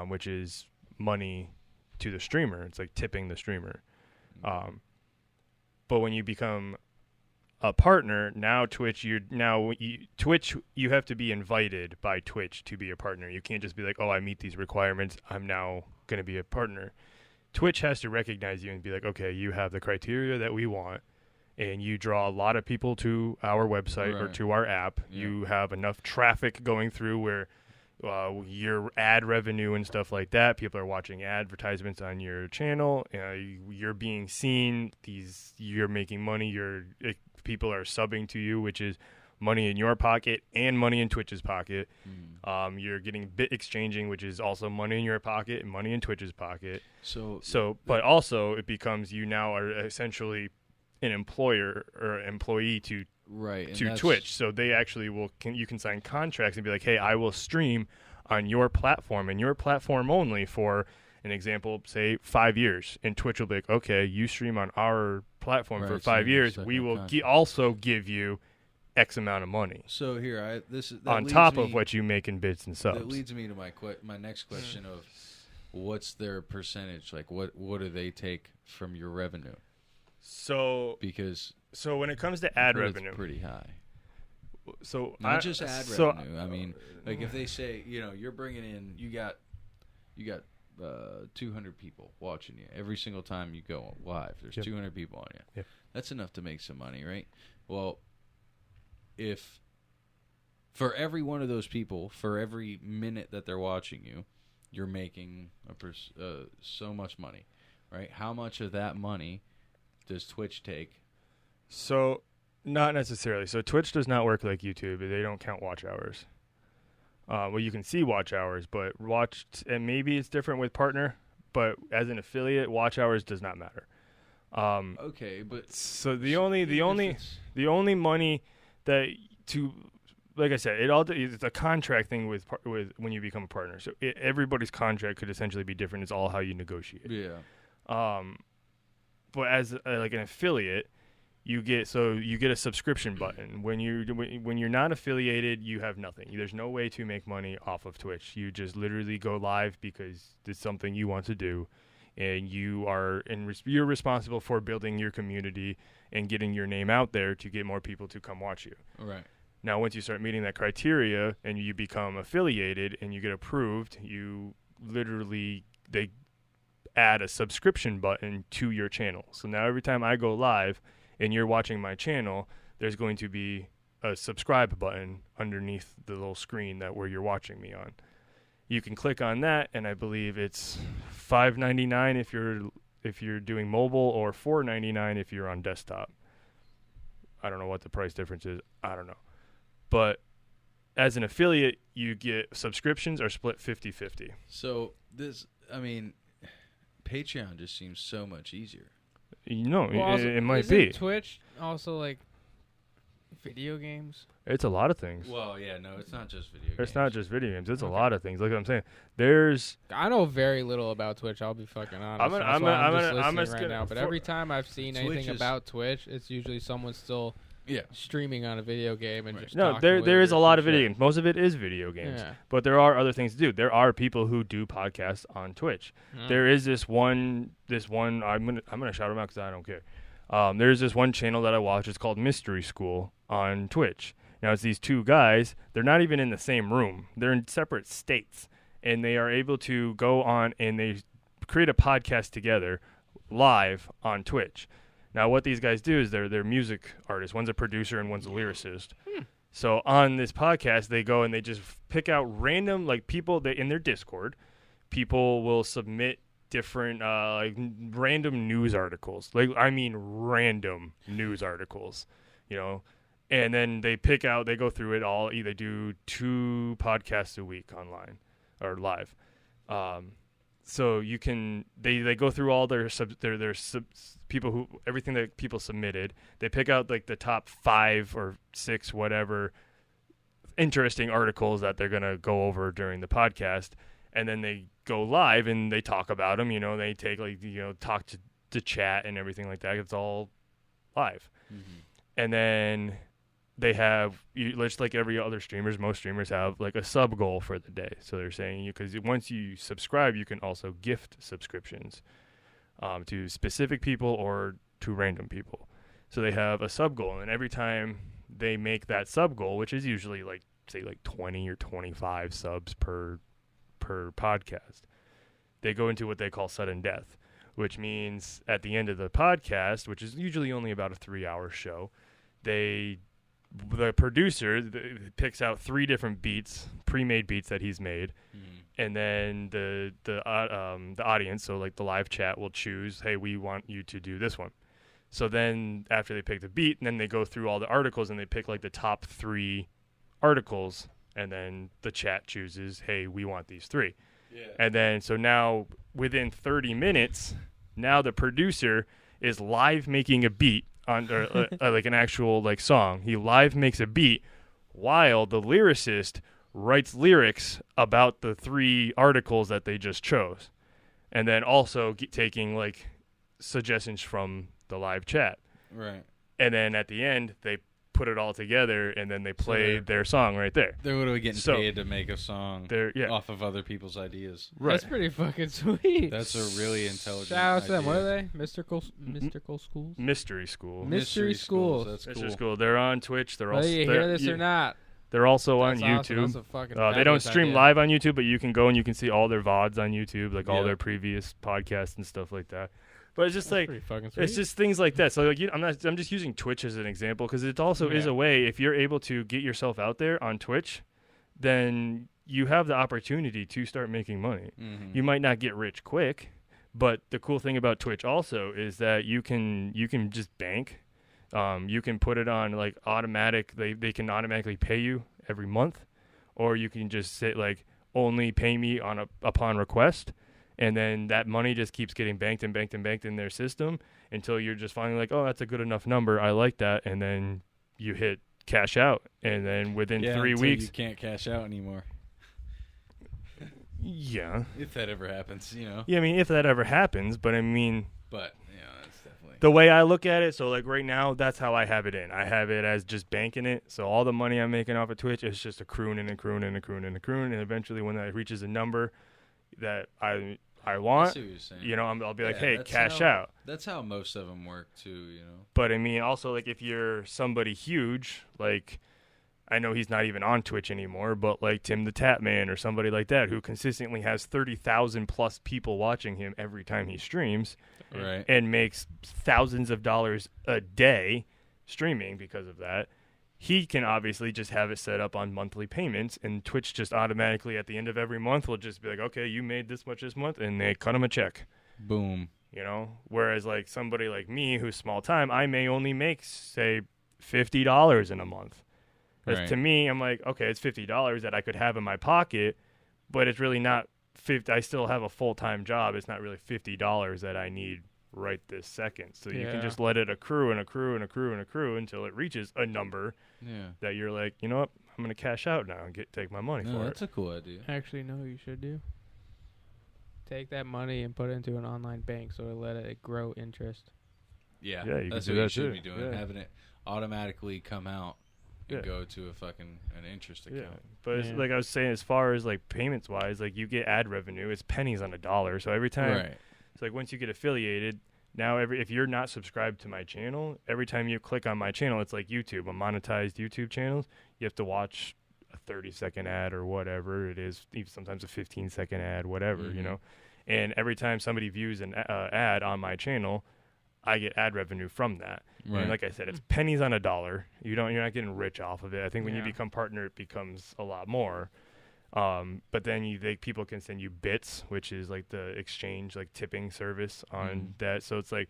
which is money to the streamer. It's like tipping the streamer. But when you become a partner, now Twitch, you have to be invited by Twitch to be a partner. You can't just be like, oh, I meet these requirements, I'm now going to be a partner. Twitch has to recognize you and be like, okay, you have the criteria that we want, and you draw a lot of people to our website or to our app. Yeah. You have enough traffic going through where your ad revenue and stuff like that, people are watching advertisements on your channel, you're being seen, you're making money, people are subbing to you, which is money in your pocket and money in Twitch's pocket. You're getting bit exchanging, which is also money in your pocket and money in Twitch's pocket. But also it becomes you now are essentially an employer or employee to Twitch. So they actually you can sign contracts and be like, hey, I will stream on your platform and your platform only for an example, say 5 years. And Twitch will be like, okay, you stream on our platform for 5 years. We will also give you X amount of money. So here, on top of what you make in bits and subs. That leads me to my next question of what's their percentage? Like, what do they take from your revenue? So when it comes to ad revenue, it's pretty high. So not just ad revenue. I mean, like if they say, you're bringing in, you got 200 people watching you every single time you go live. There's 200 people on you. Yep. That's enough to make some money, right? Well, if for every one of those people, for every minute that they're watching you, you're making so much money, right? How much of that money does Twitch take? So, not necessarily. So, Twitch does not work like YouTube. They don't count watch hours. Well, you can see watch hours, but and maybe it's different with partner, but as an affiliate, watch hours does not matter. Okay, but so the only money that like I said, it's a contract thing with when you become a partner. So everybody's contract could essentially be different. It's all how you negotiate. Yeah. But as like an affiliate, you get a subscription button. When you're not affiliated, you have nothing. There's no way to make money off of Twitch. You just literally go live because it's something you want to do, and you're responsible for building your community and getting your name out there to get more people to come watch you. Right. Now, once you start meeting that criteria and you become affiliated and you get approved, they add a subscription button to your channel. So now every time I go live and you're watching my channel, there's going to be a subscribe button underneath the little screen where you're watching me on. You can click on that, and I believe it's $5.99 if you're doing mobile, or $4.99 if you're on desktop. I don't know what the price difference is. I don't know. But as an affiliate, you get subscriptions are split 50-50. So Patreon just seems so much easier. It might be. Twitch also like Video games? It's a lot of things. Well, yeah, no, it's not just video games. It's not just video games. It's a Okay. lot of things. Like what I'm saying, there's I know very little about Twitch. I'll be fucking honest. I'm That's just why I'm just listening right gonna- now. But every time I've seen Twitch anything is- about Twitch, it's usually someone still Yeah. streaming on a video game and Right. just no. talking There is a with lot or of video some games. Most of it is video shit. games, Yeah. but there are other things to do. There are people who do podcasts on Twitch. Mm. There is this one. I'm gonna shout them out because I don't care. There's this one channel that I watch. It's called Mystery School on Twitch. Now it's these two guys. They're not even in the same room. They're in separate states, and they are able to go on and they create a podcast together, live on Twitch. Now what these guys do is they're music artists. One's a producer and one's a lyricist. So on this podcast, they go and they just pick out random like people that in their Discord. People will submit different random news articles. Random news articles, and then they go through it all. They do 2 podcasts a week online or live. So you can they go through all their people who everything that people submitted. They pick out like the top 5 or 6 whatever interesting articles that they're gonna go over during the podcast, and then they go live and they talk about them. They take talk to chat and everything like that. It's all live, and then they have just like every other streamers. Most streamers have like a sub goal for the day. So they're saying because once you subscribe, you can also gift subscriptions to specific people or to random people. So they have a sub goal, and every time they make that sub goal, which is usually like 20 or 25 subs per podcast, they go into what they call sudden death, which means at the end of the podcast, which is usually only about a 3-hour show, the producer picks out 3 different beats, pre-made beats that he's made, and then the audience, so like the live chat, will choose, hey, we want you to do this one. So then after they pick the beat, and then they go through all the articles and they pick like the top 3 articles, and then the chat chooses, hey, we want these 3. Yeah. And then so now within 30 minutes, now the producer is live making a beat on like an actual like song. He live makes a beat while the lyricist writes lyrics about the 3 articles that they just chose, and then also taking like suggestions from the live chat. Right. And then at the end, they put it all together, and then they play their song right there. They're literally getting paid to make a song off of other people's ideas. Right. That's pretty fucking sweet. That's a really intelligent Shout out to them. idea. What are they? Mystical schools? Mystery School. Mystery schools. That's Mystery cool. School. They're on Twitch. They're Whether also you hear this or not. They're also That's on awesome. YouTube. That's a fucking They don't fabulous stream idea. live on YouTube, but you can go and you can see all their VODs on YouTube, like all Yeah. their previous podcasts and stuff like that. But it's just That's like pretty fucking sweet. it's just things like that. So like I'm just using Twitch as an example because it also is Yeah. a way, if you're able to get yourself out there on Twitch, then you have the opportunity to start making money. Mhm. You might not get rich quick, but the cool thing about Twitch also is that you can just bank. You can put it on like automatic. They can automatically pay you every month, or you can just say like only pay me upon request, and then that money just keeps getting banked and banked and banked in their system until you're just finally like, oh, that's a good enough number. I like that, and then you hit cash out, and then within 3 until weeks, you can't cash out anymore. yeah, If that ever happens, yeah. I mean, if that ever happens, but I mean. But that's definitely The way I look at it, so like right now, that's how I have it in. I have it as just banking it. So all the money I'm making off of Twitch is just accruing and accruing and accruing and accruing. And eventually when that reaches a number that I I want, see what you're saying. I'll be like, Yeah, hey, that's cash how- out. That's how most of them work too. But I mean, also like if you're somebody huge, like I know he's not even on Twitch anymore, but like Tim the Tap Man or somebody like that who consistently has 30,000 plus people watching him every time he streams. Right. And makes thousands of dollars a day streaming because of that. He can obviously just have it set up on monthly payments, and Twitch just automatically at the end of every month will just be like, okay, you made this much this month, and they cut him a check. Boom. Whereas like somebody like me who's small time, I may only make say $50 in a month. Right. To me, I'm like, okay, it's $50 that I could have in my pocket, but it's really not 50. I still have a full-time job. It's not really $50 that I need right this second. So you Yeah. can just let it accrue and accrue and accrue and accrue until it reaches a number that you're like, you know what, I'm going to cash out now and take my money for That's it. a cool idea. Actually, no, you should do. Take that money and put it into an online bank so it let it grow interest. Yeah, you that's can what do you that should too. be doing. Yeah. Having it automatically come out and Yeah. go to an interest account. Yeah, but it's Yeah. like I was saying, as far as like payments wise, like you get ad revenue, it's pennies on a dollar. So every time, Right. it's like once you get affiliated, now if you're not subscribed to my channel, every time you click on my channel, it's like YouTube, a monetized YouTube channels. You have to watch a 30-second ad or whatever it is, even sometimes a 15-second ad, whatever, you know. And every time somebody views an ad on my channel, I get ad revenue from that. Right. And like I said, it's pennies on a dollar. You're not getting rich off of it. I think when you Yeah. become partner, it becomes a lot more. But then people can send you bits, which is like the exchange, like tipping service on that. So it's like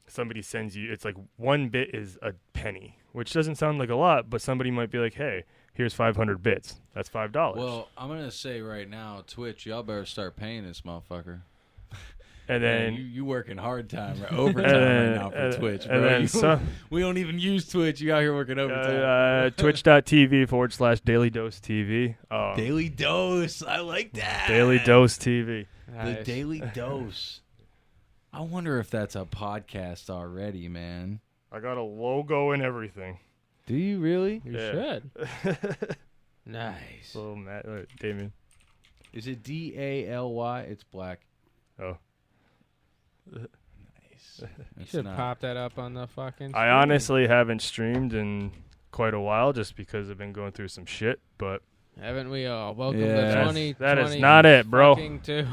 somebody sends you, it's like 1 bit is a penny, which doesn't sound like a lot, but somebody might be like, hey, here's 500 bits. That's $5. Well, I'm gonna say right now, Twitch, y'all better start paying this motherfucker. and then you working hard time, overtime right now for Twitch, bro. and then we don't even use Twitch. You out here working overtime. twitch.tv/Daily Dose TV. Daily Dose, I like that. Daily Dose TV. The Nice. Daily Dose. I wonder if that's a podcast already, man. I got a logo and everything. Do you really? You Yeah. should. Nice. So Matt, Damien. Is it DALY? It's black. Oh. Nice. You It's should not- pop that up on the fucking I screen. honestly haven't streamed in quite a while just because I've been going through some shit, but Haven't we all? Welcome Yeah. to 2020. that is not it, bro. fucking two.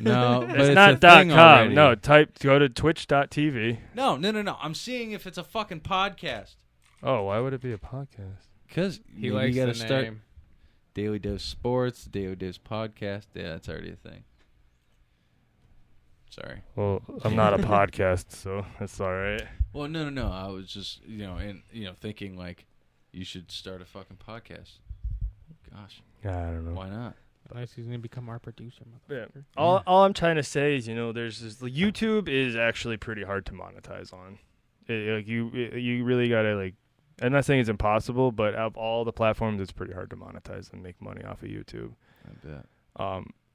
No, but it's it's not a thing .com. already. No, go to twitch.tv. No. I'm seeing if it's a fucking podcast. Oh, why would it be a podcast? Because He likes you the gotta start name. Daily Dose Sports, Daily Dose Podcast. Yeah, that's already a thing. Sorry. Well, I'm not a podcast, so that's all right. Well, no. I was just, thinking like you should start a fucking podcast. Gosh, Yeah, I don't know. why not? Unless he's gonna become our producer, Yeah. motherfucker. All I'm trying to say is, there's this, YouTube is actually pretty hard to monetize on. You really gotta like. I'm not saying it's impossible, but of all the platforms, it's pretty hard to monetize and make money off of YouTube. I bet.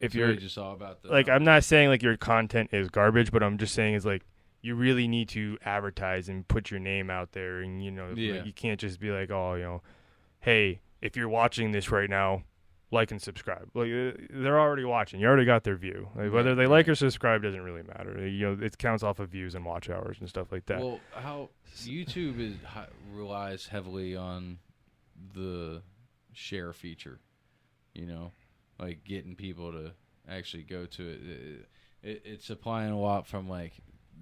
If It's you're really just all about the like, I'm not saying like your content is garbage, but I'm just saying is like you really need to advertise and put your name out there, and Yeah. like, you can't just be like, oh, hey, if you're watching this right now, like and subscribe. Like they're already watching. You already got their view. Like, whether they like or subscribe doesn't really matter. It counts off of views and watch hours and stuff like that. Well, how YouTube relies heavily on the share feature, like getting people to actually go to it. It's supplying a lot from like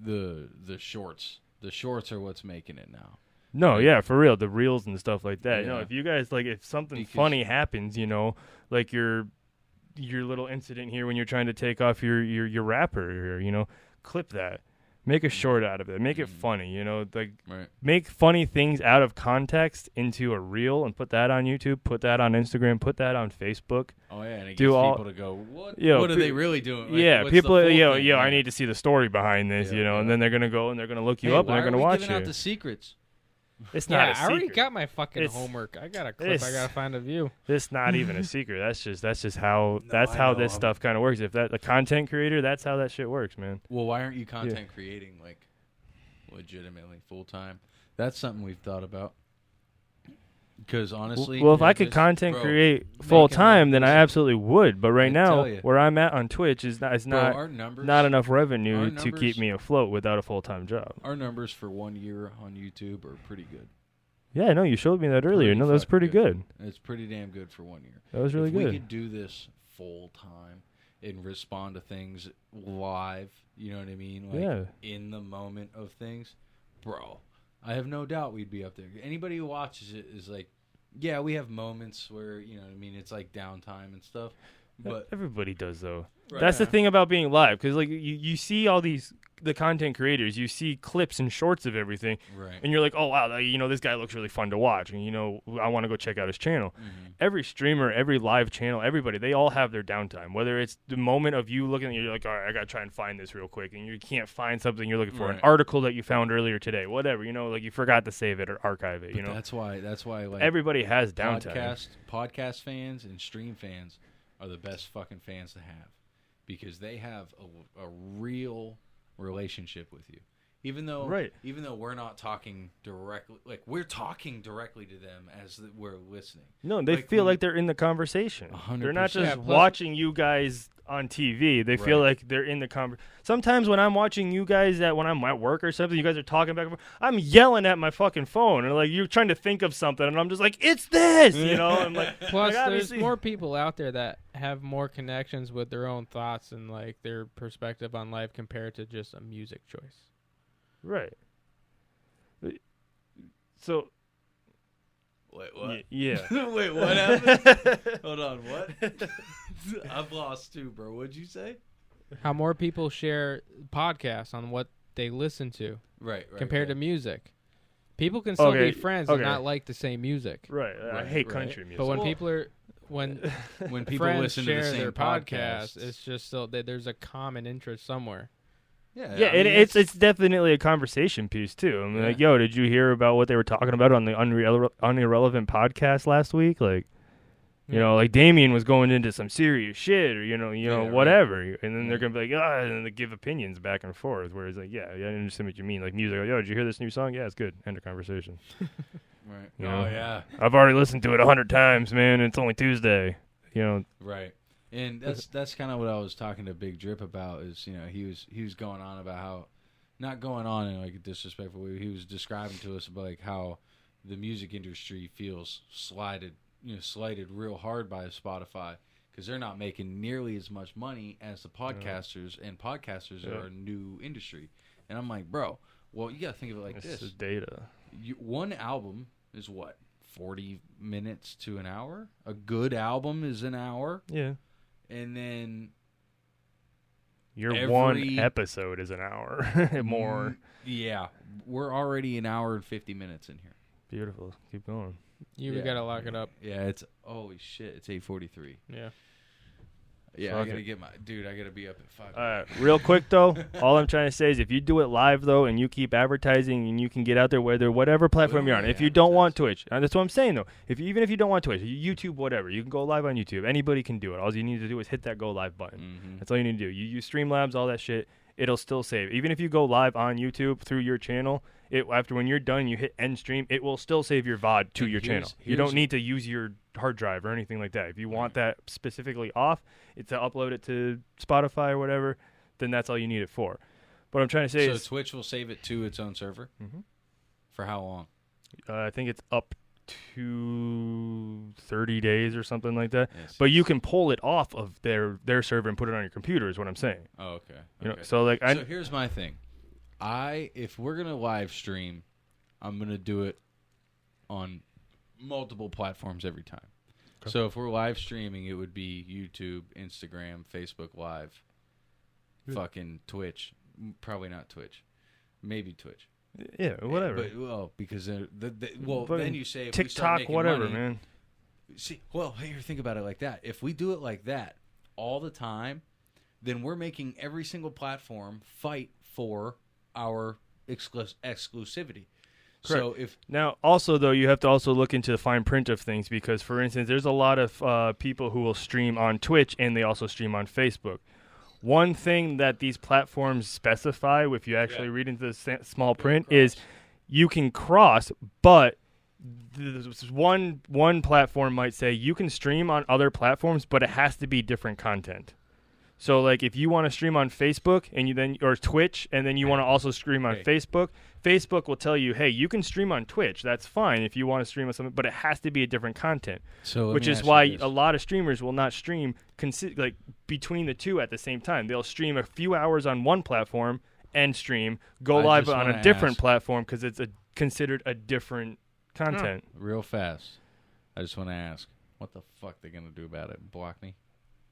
the shorts. The shorts are what's making it now. No, Like- yeah, for real. The reels and stuff like that. Yeah. If you guys like, if something Because- funny happens, like your little incident here when you're trying to take off your wrapper here, clip that, make a short out of it, make it funny. Like Right. make funny things out of context into a reel and put that on YouTube, put that on Instagram, put that on Facebook. Oh yeah, and it Do gets all- people to go, what? Yo, What are pe- they really doing? Like, yeah, what's the people, full thing? I need to see the story behind this, Yeah, and yeah. then they're gonna go and they're gonna look you Hey, up and why they're are gonna we watch giving out you. the secrets? It's not Yeah, a I already secret. got my fucking It's- homework. I got a clip. it's- I gotta find a view. It's not even a secret. That's just how No, that's I how know. this stuff kind of works. If that a content creator, that's how that shit works, man. Well, why aren't you content creating like legitimately full time? That's something we've thought about. Because honestly, Well, if I could this- content bro, create making full time, that- then I listen, absolutely would. But right I now, tell ya. where I'm at on Twitch is bro, not our numbers, not enough our revenue to keep numbers- me afloat without a full time job. Our numbers for 1 year on YouTube are pretty good. Yeah, no, you showed me that earlier. Pretty No, that was fucking pretty good. good. It's pretty damn good for 1 year. That was really if good. we could do this full time and respond to things live, you know what I mean? Like Yeah. in the moment of things, bro, I have no doubt we'd be up there. Anybody who watches it is like, yeah, we have moments where, you know what I mean, it's like downtime and stuff. But everybody does though. Right. That's the thing about being live, because like you see all the content creators, you see clips and shorts of everything, right. and you're like, oh wow, this guy looks really fun to watch, and I want to go check out his channel. Mm-hmm. Every streamer, every live channel, everybody, they all have their downtime. Whether it's the moment of you looking, you're like, all right, I gotta try and find this real quick, and you can't find something you're looking for, an article that you found earlier today, whatever, like you forgot to save it or archive it. But that's why like everybody has downtime. Podcast fans and stream fans are the best fucking fans to have, because they have a real relationship with you. Even though we're not talking directly, like we're talking directly to them as we're listening. No, they feel like they're in the conversation. 100%. They're not just watching you guys on TV. They feel like they're in the conversation. Sometimes when I'm watching you guys when I'm at work or something, you guys are talking back and forth, I'm yelling at my fucking phone, and like you're trying to think of something, and I'm just like, it's this, I'm like. Plus, there's more people out there that have more connections with their own thoughts and like their perspective on life compared to just a music choice. Right. So. Wait, what? Yeah. Wait, what happened? Hold on, what? I've lost too, bro. What'd you say? How more people share podcasts on what they listen to, right compared to music. People can still be friends and not like the same music. Right. I hate country music. But when people are when people friends listen share to the same their podcasts, it's just so there's a common interest somewhere. Yeah, it's definitely a conversation piece too. I mean, like, yo, did you hear about what they were talking about on the Unirrelevant podcast last week? Like, like Damien was going into some serious shit, or whatever, and then they're gonna be like, and then they give opinions back and forth. Whereas, like, I understand what you mean. Like music, like, yo, did you hear this new song? Yeah, it's good. End of conversation. Right. Oh yeah. I've already listened to it 100 times, man. And it's only Tuesday. Right. And that's kind of what I was talking to Big Drip about. Is he was going on about how, not going on in like a disrespectful way. He was describing to us about like how the music industry feels slighted real hard by Spotify, because they're not making nearly as much money as the podcasters, and podcasters are a new industry. And I'm like, bro, well, you got to think of it like this. This is data. One album is what, 40 minutes to an hour? A good album is an hour. Yeah. And then your one episode is an hour more. Yeah. We're already an hour and 50 minutes in here. Beautiful. Keep going. We got to lock it up. Yeah, it's holy shit. It's 8:43. Yeah. Yeah, I got to I got to be up at 5. All right, real quick though, all I'm trying to say is if you do it live though and you keep advertising and you can get out there whatever platform you're on. If you don't want Twitch, that's what I'm saying though. Even if you don't want Twitch, YouTube, whatever, you can go live on YouTube. Anybody can do it. All you need to do is hit that go live button. Mm-hmm. That's all you need to do. You use Streamlabs, all that shit. It'll still save. Even if you go live on YouTube through your channel, after when you're done, you hit end stream, it will still save your VOD to your channel. You don't need to use your hard drive or anything like that. If you want that specifically off, it's to upload it to Spotify or whatever, then that's all you need it for. What I'm trying to say is... So Twitch will save it to its own server? Mm-hmm. For how long? I think it's up to 30 days or something like that. Yes. But you can pull it off of their server and put it on your computer is what I'm saying. Oh, okay. So here's my thing. If we're going to live stream, I'm going to do it on multiple platforms every time. Okay. So if we're live streaming, it would be YouTube, Instagram, Facebook Live, fucking Twitch. Probably not Twitch. Maybe Twitch. Yeah, whatever. Because then you say if TikTok, we start making whatever, money, man. See, here, think about it like that. If we do it like that all the time, then we're making every single platform fight for our exclusivity. Correct. Now, also though, you have to also look into the fine print of things because, for instance, there's a lot of people who will stream on Twitch and they also stream on Facebook. One thing that these platforms specify, if you actually read into the small print, is you can cross, but one platform might say you can stream on other platforms, but it has to be different content. So, like, if you want to stream on Facebook or Twitch, and then you want to also stream on Facebook, Facebook will tell you, hey, you can stream on Twitch. That's fine if you want to stream on something, but it has to be a different content. So, which is why a lot of streamers will not stream between the two at the same time. They'll stream a few hours on one platform and go live on a different platform because it's considered a different content. Real fast, I just want to ask, what the fuck they gonna do about it? Block me?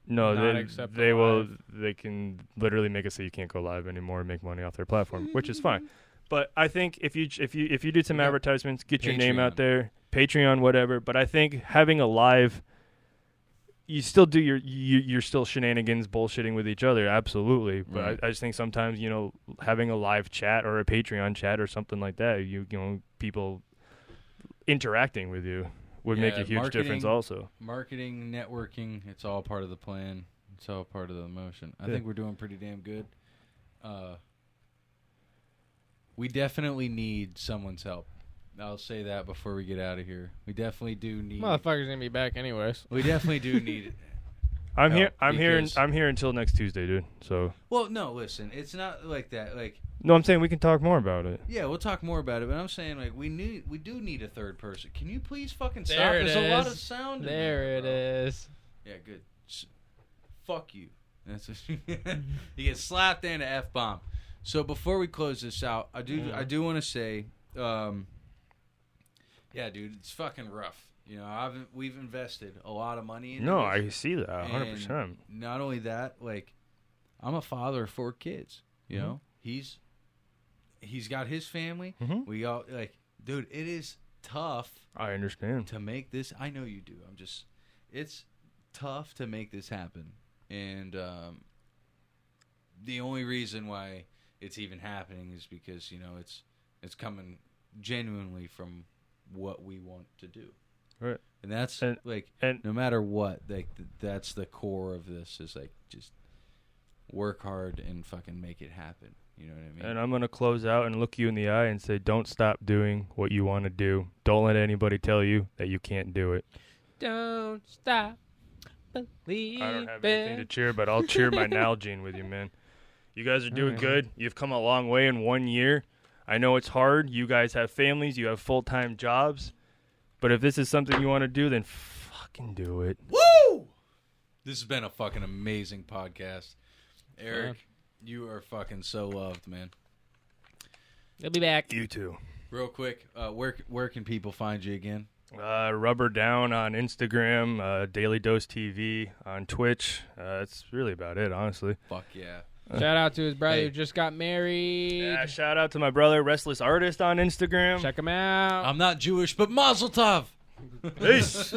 No, not they accept they will. live. They can literally make it so you can't go live anymore and make money off their platform, which is fine. But I think if you do some Yeah. advertisements, get your name out Patreon. there, Patreon, whatever. But I think having a live, you still do you're still shenanigans, bullshitting with each other, absolutely. But Right. I just think sometimes having a live chat or a Patreon chat or something like that, people interacting with you would make Yeah, a huge difference. marketing- Also, Marketing, networking, it's all part of the plan. It's all part of the motion. I Yeah. think we're doing pretty damn good. We definitely need someone's help. I'll say that before we get out of here. We definitely do need. Motherfucker's gonna be back anyways. We definitely do need. I'm here. help I'm here. because- I'm here until next Tuesday, dude. So Well, no, listen. It's not like that. Like, no, I'm saying we can talk more about it. yeah, we'll talk more about it. But I'm saying, like, we do need a third person. Can you please fucking stop? There it There's a lot is. of sound. There in it there, bro. is. Yeah, good. Fuck you. That's you get slapped in an F bomb. So before we close this out, I do want to say, yeah, dude, it's fucking rough. We've invested a lot of money in. No, I see that And 100%. Not only that, like, I'm a father of 4 kids. You Mhm. know, he's got his family. Mhm. We all dude. It is tough I understand. to make this. I know you do. It's tough to make this happen, and the only reason why it's even happening is because it's coming genuinely from what we want to do. Right. And that's And- no matter what, that's the core of this is just work hard and fucking make it happen. You know what I mean? And I'm going to close out and look you in the eye and say, don't stop doing what you want to do. Don't let anybody tell you that you can't do it. Don't stop believing. I don't have anything to cheer, but I'll cheer my Nalgene with you, man. You guys are doing good. You've come a long way in 1 year. I know it's hard. You guys have families. You have full-time jobs. But if this is something you want to do, then fucking do it. Woo! This has been a fucking amazing podcast. Eric, you are fucking so loved, man. He'll be back. You too. Real quick, where can people find you again? Rubber Down on Instagram, Daily Dose TV on Twitch. That's really about it, honestly. Fuck yeah. Shout out to his brother Hey. who just got married. Yeah, shout out to my brother, Restless Artist on Instagram. Check him out. I'm not Jewish, but Mazel Tov. Peace.